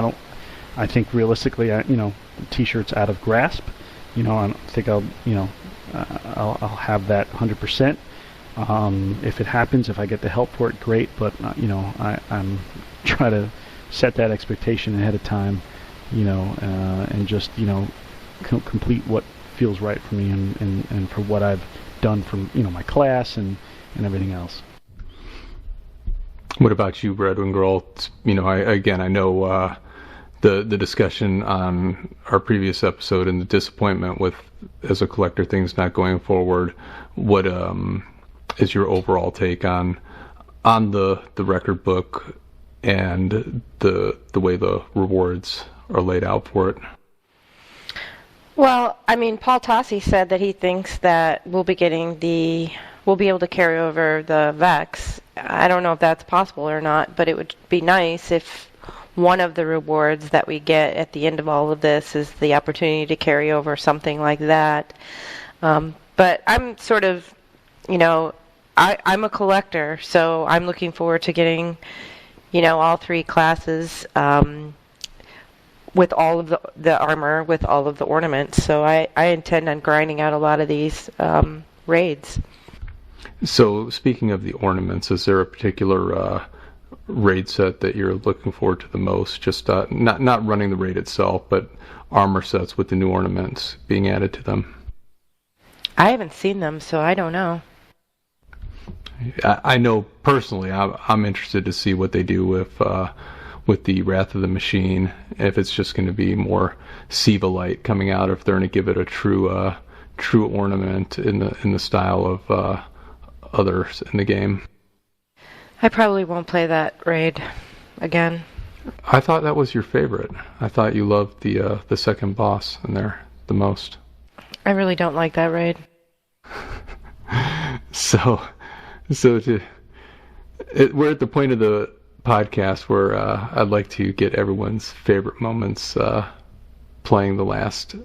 I think realistically, t-shirts out of grasp, I don't think I'll have that 100%. If it happens, if I get the help for it, great. But I'm trying to set that expectation ahead of time, and just complete what feels right for me and for what I've done from my class and everything else. What about you, RedWingGirl? I know the discussion on our previous episode and the disappointment with, as a collector, things not going forward. What is your overall take on the record book and the way the rewards are laid out for it? Well, I mean, Paul Tossi said that he thinks that we'll be able to carry over the Vex. I don't know if that's possible or not, but it would be nice if one of the rewards that we get at the end of all of this is the opportunity to carry over something like that. But I'm sort of, I'm a collector, so I'm looking forward to getting, all three classes with all of the armor, with all of the ornaments. So I intend on grinding out a lot of these raids. So, speaking of the ornaments, is there a particular raid set that you're looking forward to the most? Just not running the raid itself, but armor sets with the new ornaments being added to them. I haven't seen them, so I don't know. I know personally, I'm interested to see what they do with the Wrath of the Machine. If it's just going to be more Siva light coming out, if they're going to give it a true ornament in the style of others in the game. I probably won't play that raid again. I thought that was your favorite. I thought you loved the second boss in there the most. I really don't like that raid. So we're at the point of the podcast where I'd like to get everyone's favorite moments playing the last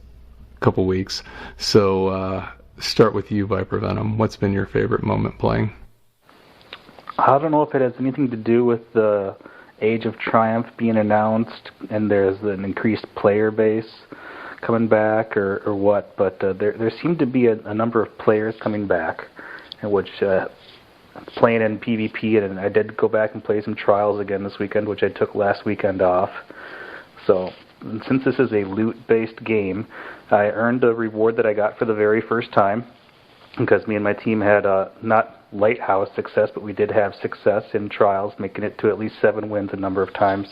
couple weeks. So start with you, ViperVenom. What's been your favorite moment playing? I don't know if it has anything to do with the Age of Triumph being announced and there's an increased player base coming back or what, but there seemed to be a number of players coming back, in which playing in PvP, and I did go back and play some trials again this weekend, which I took last weekend off. So since this is a loot-based game, I earned a reward that I got for the very first time, because me and my team had not lighthouse success, but we did have success in trials, making it to at least 7 wins a number of times.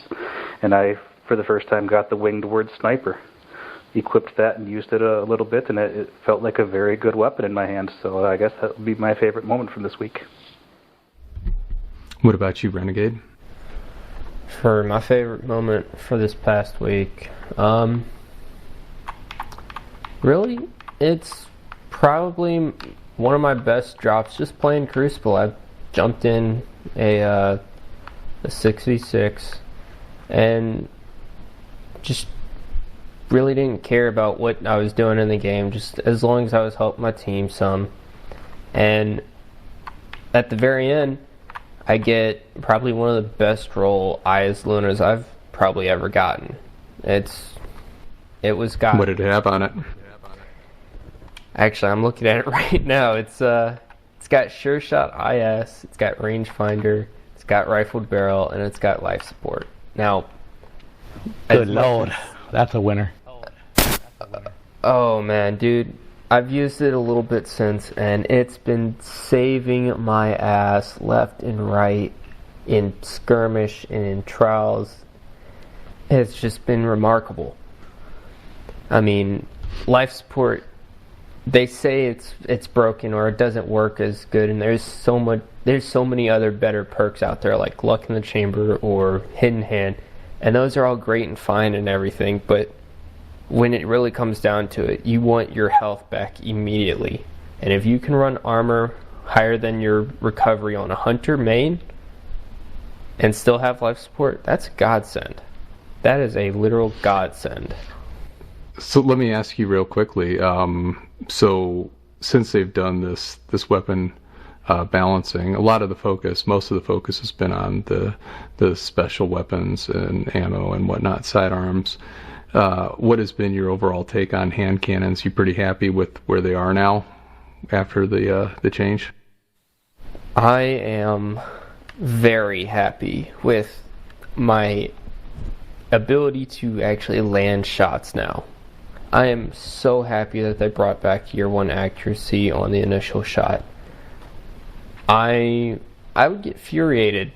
And I, for the first time, got the Winged Word Sniper. Equipped that and used it a little bit, and it felt like a very good weapon in my hand. So I guess that would be my favorite moment from this week. What about you, Renegade? For my favorite moment for this past week, really, it's probably one of my best drops just playing Crucible. I jumped in a 6v6 and just really didn't care about what I was doing in the game, just as long as I was helping my team some. And at the very end, I get probably one of the best roll Ayaz Lunas I've probably ever gotten. It was got. What did it have on it? Actually, I'm looking at it right now. It's got Sure Shot IS, it's got rangefinder, it's got rifled barrel, and it's got life support. Now, Good lord, that's a winner. Oh man, dude, I've used it a little bit since, and it's been saving my ass left and right in skirmish and in trials. It's just been remarkable. I mean, life support, they say it's broken or it doesn't work as good, and there's so many other better perks out there like Luck in the Chamber or Hidden Hand, and those are all great and fine and everything, but when it really comes down to it, you want your health back immediately. And if you can run armor higher than your recovery on a hunter main and still have life support, that's a godsend. That is a literal godsend. So let me ask you real quickly. So since they've done this weapon balancing, most of the focus has been on the special weapons and ammo and whatnot, sidearms. What has been your overall take on hand cannons? You pretty happy with where they are now after the change? I am very happy with my ability to actually land shots now. I am so happy that they brought back year 1 accuracy on the initial shot. I would get infuriated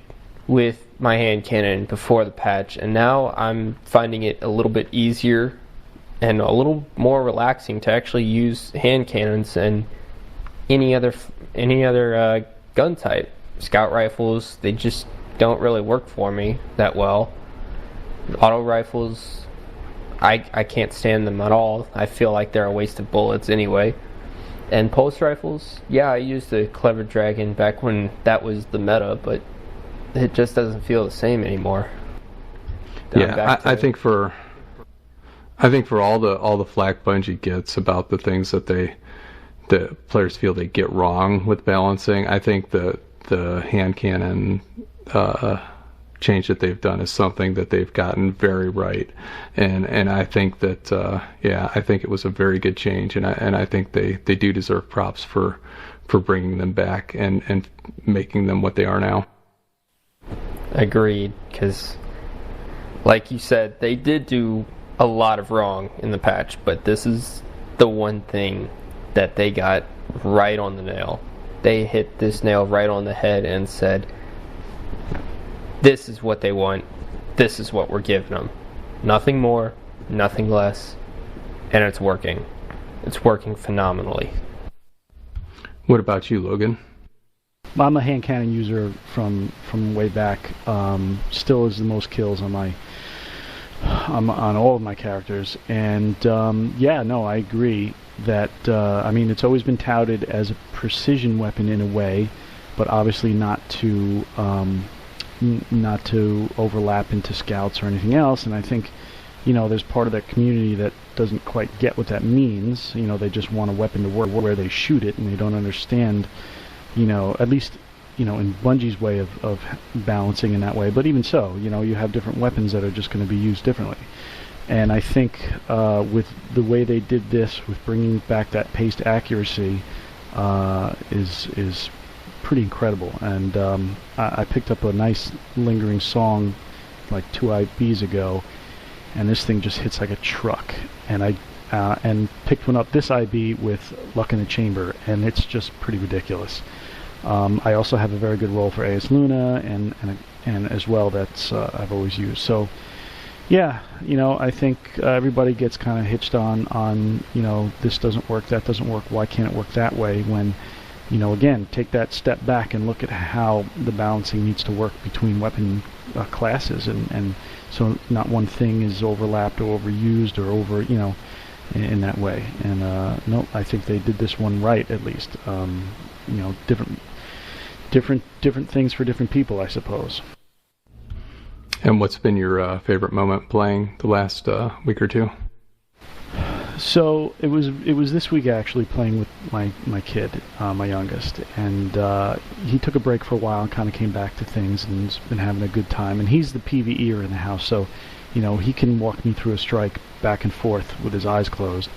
with my hand cannon before the patch, and now I'm finding it a little bit easier and a little more relaxing to actually use hand cannons and any other gun type. Scout rifles, they just don't really work for me that well. Auto rifles, I can't stand them at all. I feel like they're a waste of bullets anyway. And pulse rifles, yeah, I used the Clever Dragon back when that was the meta, but it just doesn't feel the same anymore. I think for all the flack Bungie gets about the things that the players feel they get wrong with balancing, I think the hand cannon change that they've done is something that they've gotten very right, and I think that I think it was a very good change, and I think they do deserve props for bringing them back and making them what they are now. Agreed, because like you said, they did do a lot of wrong in the patch, but this is the one thing that they got right on the nail. They hit this nail right on the head and said, this is what they want, this is what we're giving them. Nothing more, nothing less, and it's working. It's working phenomenally. What about you, Logan? I'm a hand cannon user from way back. Still is the most kills on all of my characters, and I agree that it's always been touted as a precision weapon in a way, but obviously not to overlap into scouts or anything else. And I think there's part of that community that doesn't quite get what that means. They just want a weapon to work where they shoot it, and they don't understand. At least, in Bungie's way of balancing in that way. But even so, you have different weapons that are just going to be used differently. And I think with the way they did this, with bringing back that paced accuracy, is pretty incredible. And I picked up a nice lingering song like 2 IBs ago, and this thing just hits like a truck. And I picked one up this IB with Luck in the Chamber, and it's just pretty ridiculous. I also have a very good roll for AS Luna, and as well that's I've always used. So yeah, I think everybody gets kind of hitched on this doesn't work, that doesn't work, why can't it work that way, when again, take that step back and look at how the balancing needs to work between weapon classes, and so not one thing is overlapped or overused or over in that way. And no, I think they did this one right, at least. Different things for different people, I suppose. And what's been your favorite moment playing the last week or two? So it was this week actually playing with my kid, my youngest, and he took a break for a while and kind of came back to things and has been having a good time. And he's the PvEer in the house, so he can walk me through a strike back and forth with his eyes closed.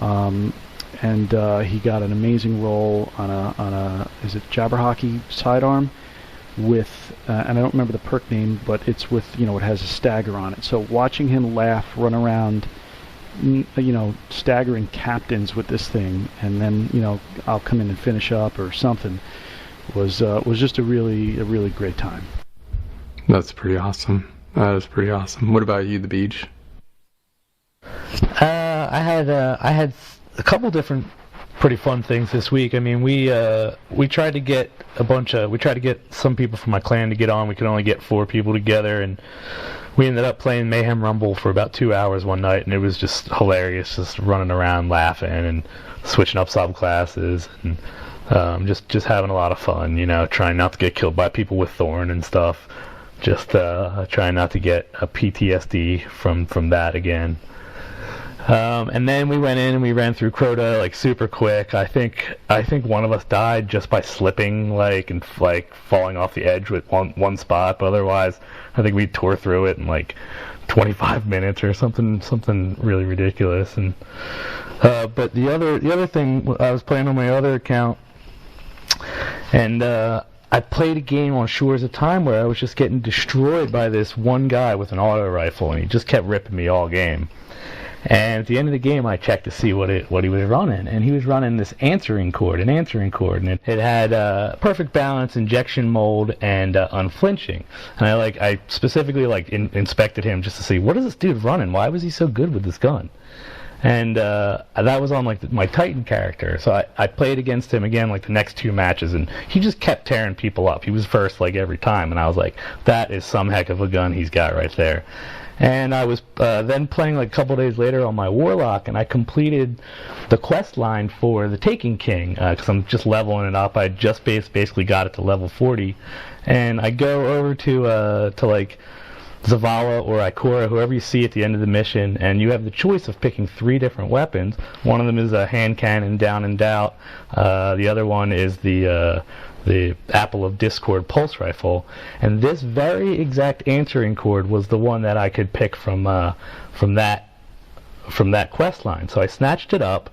And he got an amazing roll on a is it Jabberhocky sidearm with and I don't remember the perk name, but it's with it has a stagger on it. So watching him laugh, run around, staggering captains with this thing, and then I'll come in and finish up or something was just a really great time. That's pretty awesome. That is pretty awesome. What about you, TheBeej? I had a couple different pretty fun things this week. I mean, we tried to get some people from my clan to get on. We could only get 4 people together, and we ended up playing Mayhem Rumble for about 2 hours one night, and it was just hilarious, just running around laughing and switching up subclasses and just having a lot of fun, trying not to get killed by people with Thorn and stuff. Just trying not to get a PTSD from that again. And then we went in and we ran through Crota like super quick. I think one of us died just by slipping and falling off the edge with one spot, but otherwise I think we tore through it in like 25 minutes or something really ridiculous. And but the other thing, I was playing on my other account, and I played a game on Shores of Time where I was just getting destroyed by this one guy with an auto rifle, and he just kept ripping me all game. And at the end of the game, I checked to see what he was running, and he was running this answering cord, and it had perfect balance, injection mold, and unflinching. And I specifically inspected him just to see, what is this dude running? Why was he so good with this gun? And that was on my Titan character, so I played against him again the next 2 matches, and he just kept tearing people up. He was first every time, and I was like, that is some heck of a gun he's got right there. And I was then playing a couple days later on my Warlock, and I completed the quest line for the Taken King, because I'm just leveling it up. I just basically got it to level 40, and I go over to Zavala or Ikora, whoever you see at the end of the mission, and you have the choice of picking 3 different weapons. One of them is a hand cannon, Down and Doubt. The other one is the Apple of Discord pulse rifle, and this very exact answering cord was the one that I could pick from that quest line. So I snatched it up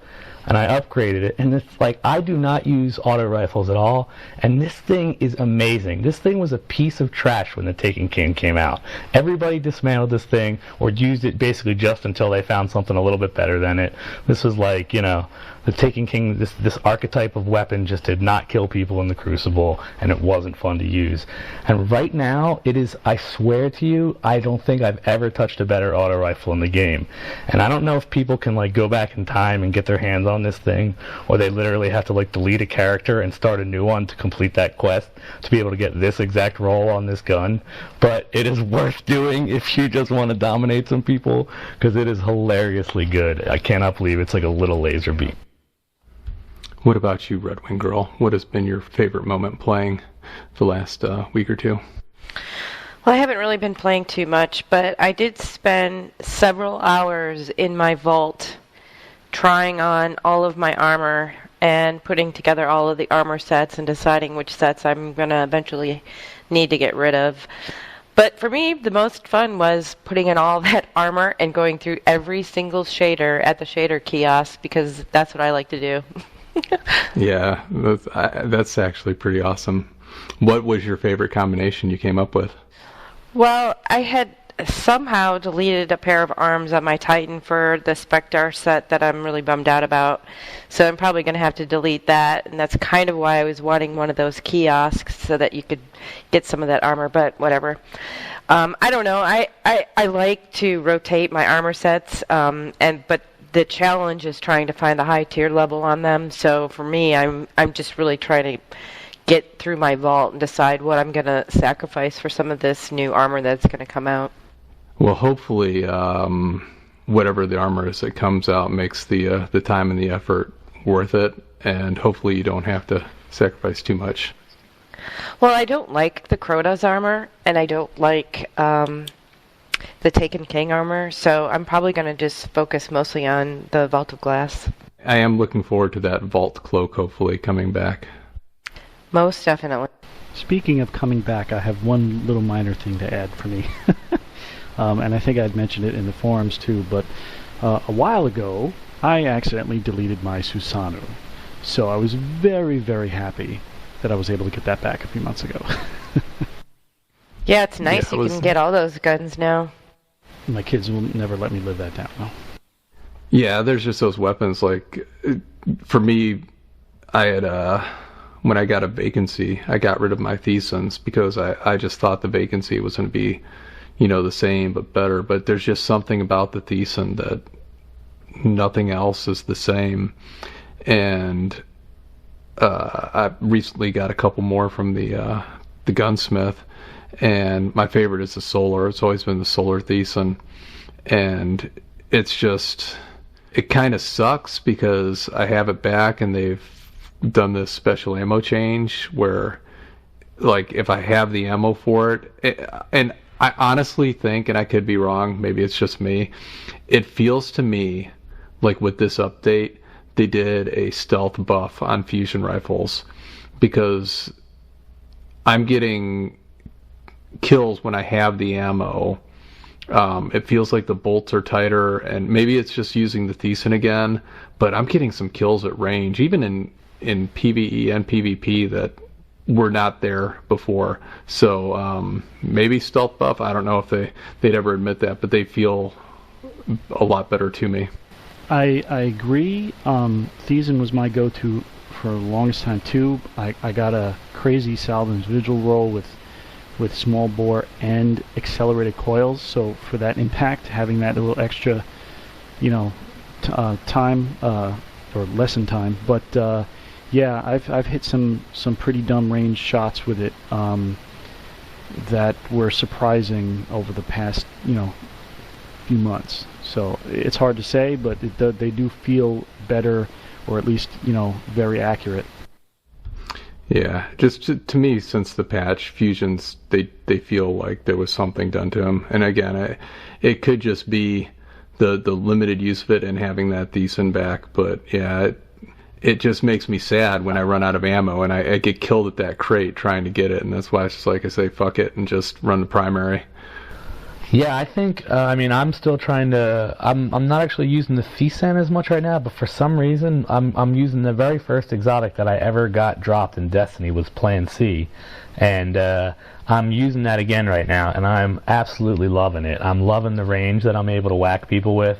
and I upgraded it, and it's I do not use auto rifles at all, and this thing is amazing. This thing was a piece of trash when the Taken King came out. Everybody dismantled this thing or used it basically just until they found something a little bit better than it. This was the Taken King, this archetype of weapon just did not kill people in the Crucible, and it wasn't fun to use. And right now, it is, I swear to you, I don't think I've ever touched a better auto rifle in the game. And I don't know if people can go back in time and get their hands on this thing, or they literally have to delete a character and start a new one to complete that quest to be able to get this exact roll on this gun. But it is worth doing if you just want to dominate some people, because it is hilariously good. I cannot believe it's like a little laser beam. What about you, RedWingGirl? What has been your favorite moment playing the last week or two? Well, I haven't really been playing too much, but I did spend several hours in my vault trying on all of my armor and putting together all of the armor sets and deciding which sets I'm going to eventually need to get rid of. But for me, the most fun was putting in all that armor and going through every single shader at the shader kiosk, because that's what I like to do. Yeah, that's actually pretty awesome. What was your favorite combination you came up with? Well, I had somehow deleted a pair of arms on my Titan for the Spectre set that I'm really bummed out about. So I'm probably going to have to delete that, and that's kind of why I was wanting one of those kiosks so that you could get some of that armor, but whatever. I don't know. I like to rotate my armor sets, but the challenge is trying to find the high tier level on them. So for me, I'm just really trying to get through my vault and decide what I'm going to sacrifice for some of this new armor that's going to come out. Well, hopefully, whatever the armor is that comes out makes the time and the effort worth it, and hopefully you don't have to sacrifice too much. Well, I don't like the Crota's armor, and I don't like the Taken King armor, so I'm probably going to just focus mostly on the Vault of Glass. I am looking forward to that Vault Cloak hopefully coming back. Most definitely. Speaking of coming back, I have one little minor thing to add for me. And I think I'd mentioned it in the forums too, but a while ago, I accidentally deleted my Susanoo. So I was very, very happy that I was able to get that back a few months ago. Yeah, it's nice you can get all those guns now. My kids will never let me live that down, though. Yeah, there's just those weapons. Like, for me, I had, when I got a vacancy, I got rid of my Thesons because I just thought the vacancy was going to be, the same but better. But there's just something about the Theson that nothing else is the same. And I recently got a couple more from the gunsmith, and my favorite is the Solar. It's always been the Solar Theson, and it's just, it kind of sucks because I have it back and they've done this special ammo change where, like, if I have the ammo for it, and I honestly think, and I could be wrong, maybe it's just me, it feels to me like with this update they did a stealth buff on fusion rifles, because I'm getting kills when I have the ammo. It feels like the bolts are tighter, and maybe it's just using the Theson again, but I'm getting some kills at range, even in PvE and PvP, that were not there before. So maybe stealth buff, I don't know if they'd ever admit that, but they feel a lot better to me. I agree. Theson was my go-to for the longest time too. I got a crazy Salvin's Vigil roll with small bore and accelerated coils, so for that impact, having that little extra, time or lesson time. But yeah, I've hit some pretty dumb range shots with it that were surprising over the past few months. So it's hard to say, but they do feel better, or at least very accurate. Yeah, just to me, since the patch, fusions, they feel like there was something done to them. And again, it could just be the limited use of it and having that Theson back. But yeah, it just makes me sad when I run out of ammo and I get killed at that crate trying to get it. And that's why it's just like I say, fuck it, and just run the primary. Yeah, I think, I'm still trying to, I'm not actually using the Thesan as much right now, but for some reason, I'm using the very first exotic that I ever got dropped in Destiny was Plan C, and I'm using that again right now, and I'm absolutely loving it. I'm loving the range that I'm able to whack people with.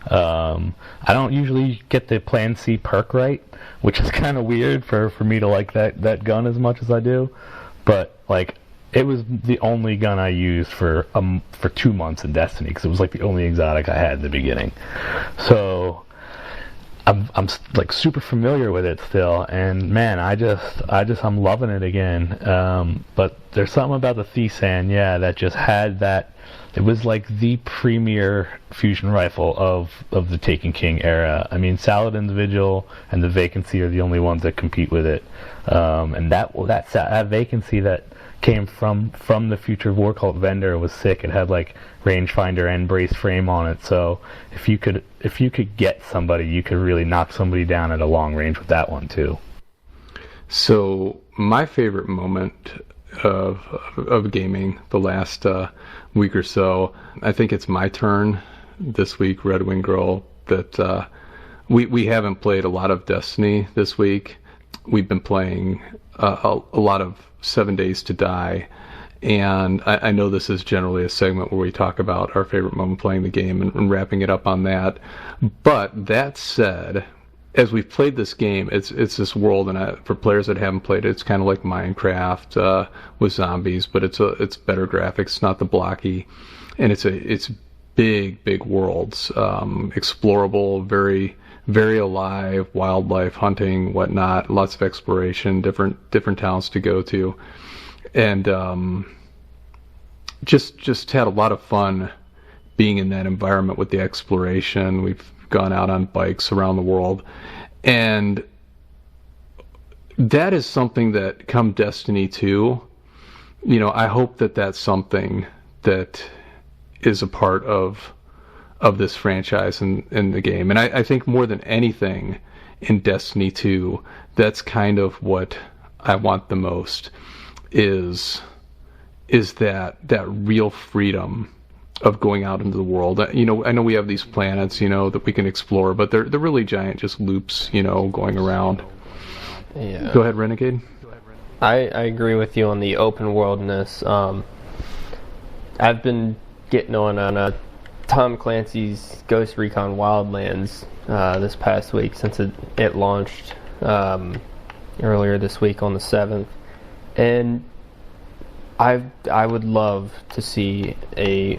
I don't usually get the Plan C perk right, which is kind of weird for me to like that gun as much as I do, but, like, it was the only gun I used for 2 months in Destiny, because it was like the only exotic I had in the beginning. So I'm like super familiar with it still, and man, I'm loving it again. But there's something about the Thesan, that just had that. It was like the premier fusion rifle of the Taken King era. I mean, Saladin's Vigil and the Vacancy are the only ones that compete with it. And that Vacancy that came from the Future of War Cult vendor was sick. It had like rangefinder and brace frame on it, so if you could get somebody, you could really knock somebody down at a long range with that one too. So my favorite moment of gaming the last week or so, I think it's my turn this week, RedWingGirl, that we haven't played a lot of Destiny this week. We've been playing a lot of 7 Days to Die, and I know this is generally a segment where we talk about our favorite moment playing the game and wrapping it up on that. But that said, as we've played this game, it's this world, and for players that haven't played it, it's kind of like Minecraft with zombies, but it's better graphics. It's not the blocky, and it's big worlds, explorable, very very alive, wildlife, hunting, whatnot, lots of exploration, different towns to go to, and just had a lot of fun being in that environment with the exploration. We've gone out on bikes around the world, and that is something that come Destiny 2, I hope that that's something that is a part of this franchise and the game. And I think more than anything in Destiny 2, that's kind of what I want the most, is that real freedom of going out into the world. I know we have these planets, that we can explore, but they're really giant, just loops, going around. Yeah. Go ahead, Renegade. I agree with you on the open worldness. I've been getting on Tom Clancy's Ghost Recon Wildlands this past week since it launched earlier this week on the 7th, and I would love to see a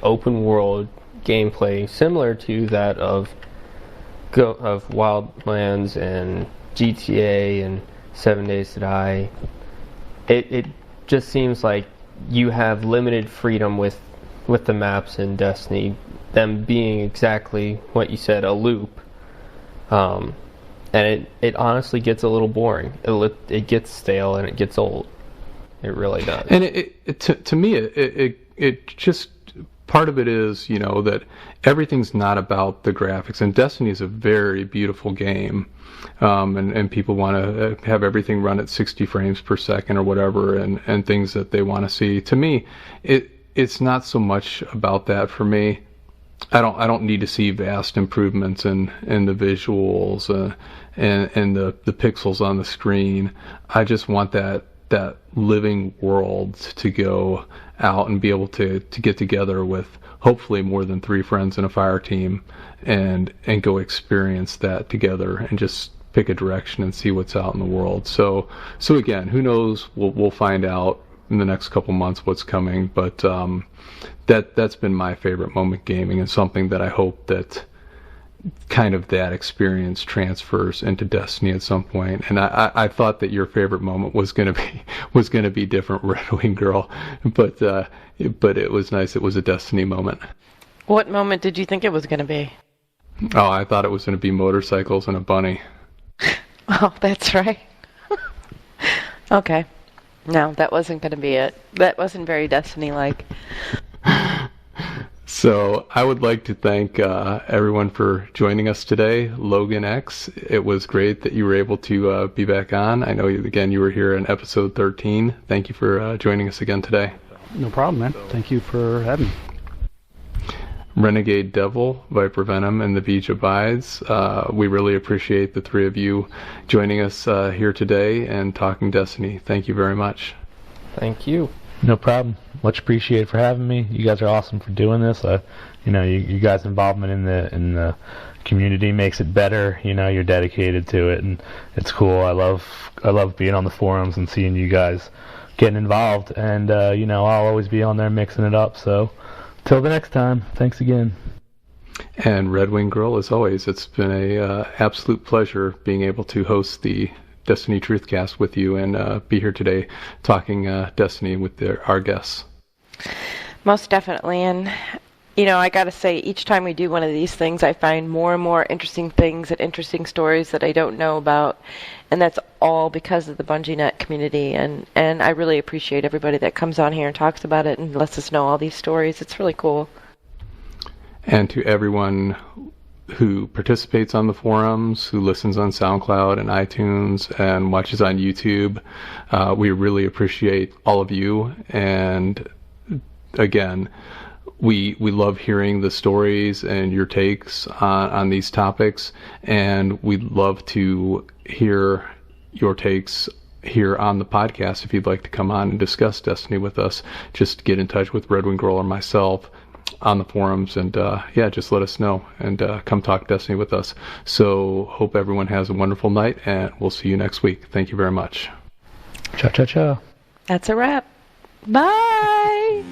open world gameplay similar to that of Wildlands and GTA and 7 Days to Die. It just seems like you have limited freedom with the maps in Destiny, them being exactly what you said, a loop, and it honestly gets a little boring. It gets stale and it gets old. It really does. And to me, it just, part of it is, that everything's not about the graphics. And Destiny is a very beautiful game, and people want to have everything run at 60 frames per second or whatever, and things that they want to see. To me, it's not so much about that for me. I don't need to see vast improvements in the visuals and the pixels on the screen. I just want that living world to go out and be able to get together with hopefully more than 3 friends in a fire team and go experience that together and just pick a direction and see what's out in the world. So again, who knows? We'll find out in the next couple months what's coming, but that's been my favorite moment gaming, and something that I hope that kind of that experience transfers into Destiny at some point. And I thought that your favorite moment was gonna be different, RedWingGirl, but it was nice. It was a Destiny moment. What moment did you think it was going to be? Oh, I thought it was going to be motorcycles and a bunny. Oh, that's right. Okay. No, that wasn't going to be it. That wasn't very Destiny-like. So I would like to thank everyone for joining us today. LoganX, it was great that you were able to be back on. I know, you were here in episode 13. Thank you for joining us again today. No problem, man. Thank you for having me. Renegade Devil, ViperVenom, and TheBeejAbides. We really appreciate the 3 of you joining us here today and talking Destiny. Thank you very much. Thank you. No problem. Much appreciated for having me. You guys are awesome for doing this. You guys' involvement in the community makes it better. You're dedicated to it, and it's cool. I love being on the forums and seeing you guys getting involved. And I'll always be on there mixing it up. So, till the next time. Thanks again. And RedWingGirl, as always, it's been a absolute pleasure being able to host the Destiny Truthcast with you and be here today talking Destiny with our guests. Most definitely. And, I got to say, each time we do one of these things, I find more and more interesting things and interesting stories that I don't know about. And that's all because of the BungieNet community. And I really appreciate everybody that comes on here and talks about it and lets us know all these stories. It's really cool. And to everyone who participates on the forums, who listens on SoundCloud and iTunes and watches on YouTube, we really appreciate all of you. And again, we love hearing the stories and your takes on these topics, and we'd love to hear your takes here on the podcast. If you'd like to come on and discuss Destiny with us, just get in touch with RedWingGirl or myself on the forums, and just let us know and come talk Destiny with us. So hope everyone has a wonderful night, and we'll see you next week. Thank you very much. Ciao, ciao, ciao. That's a wrap. Bye.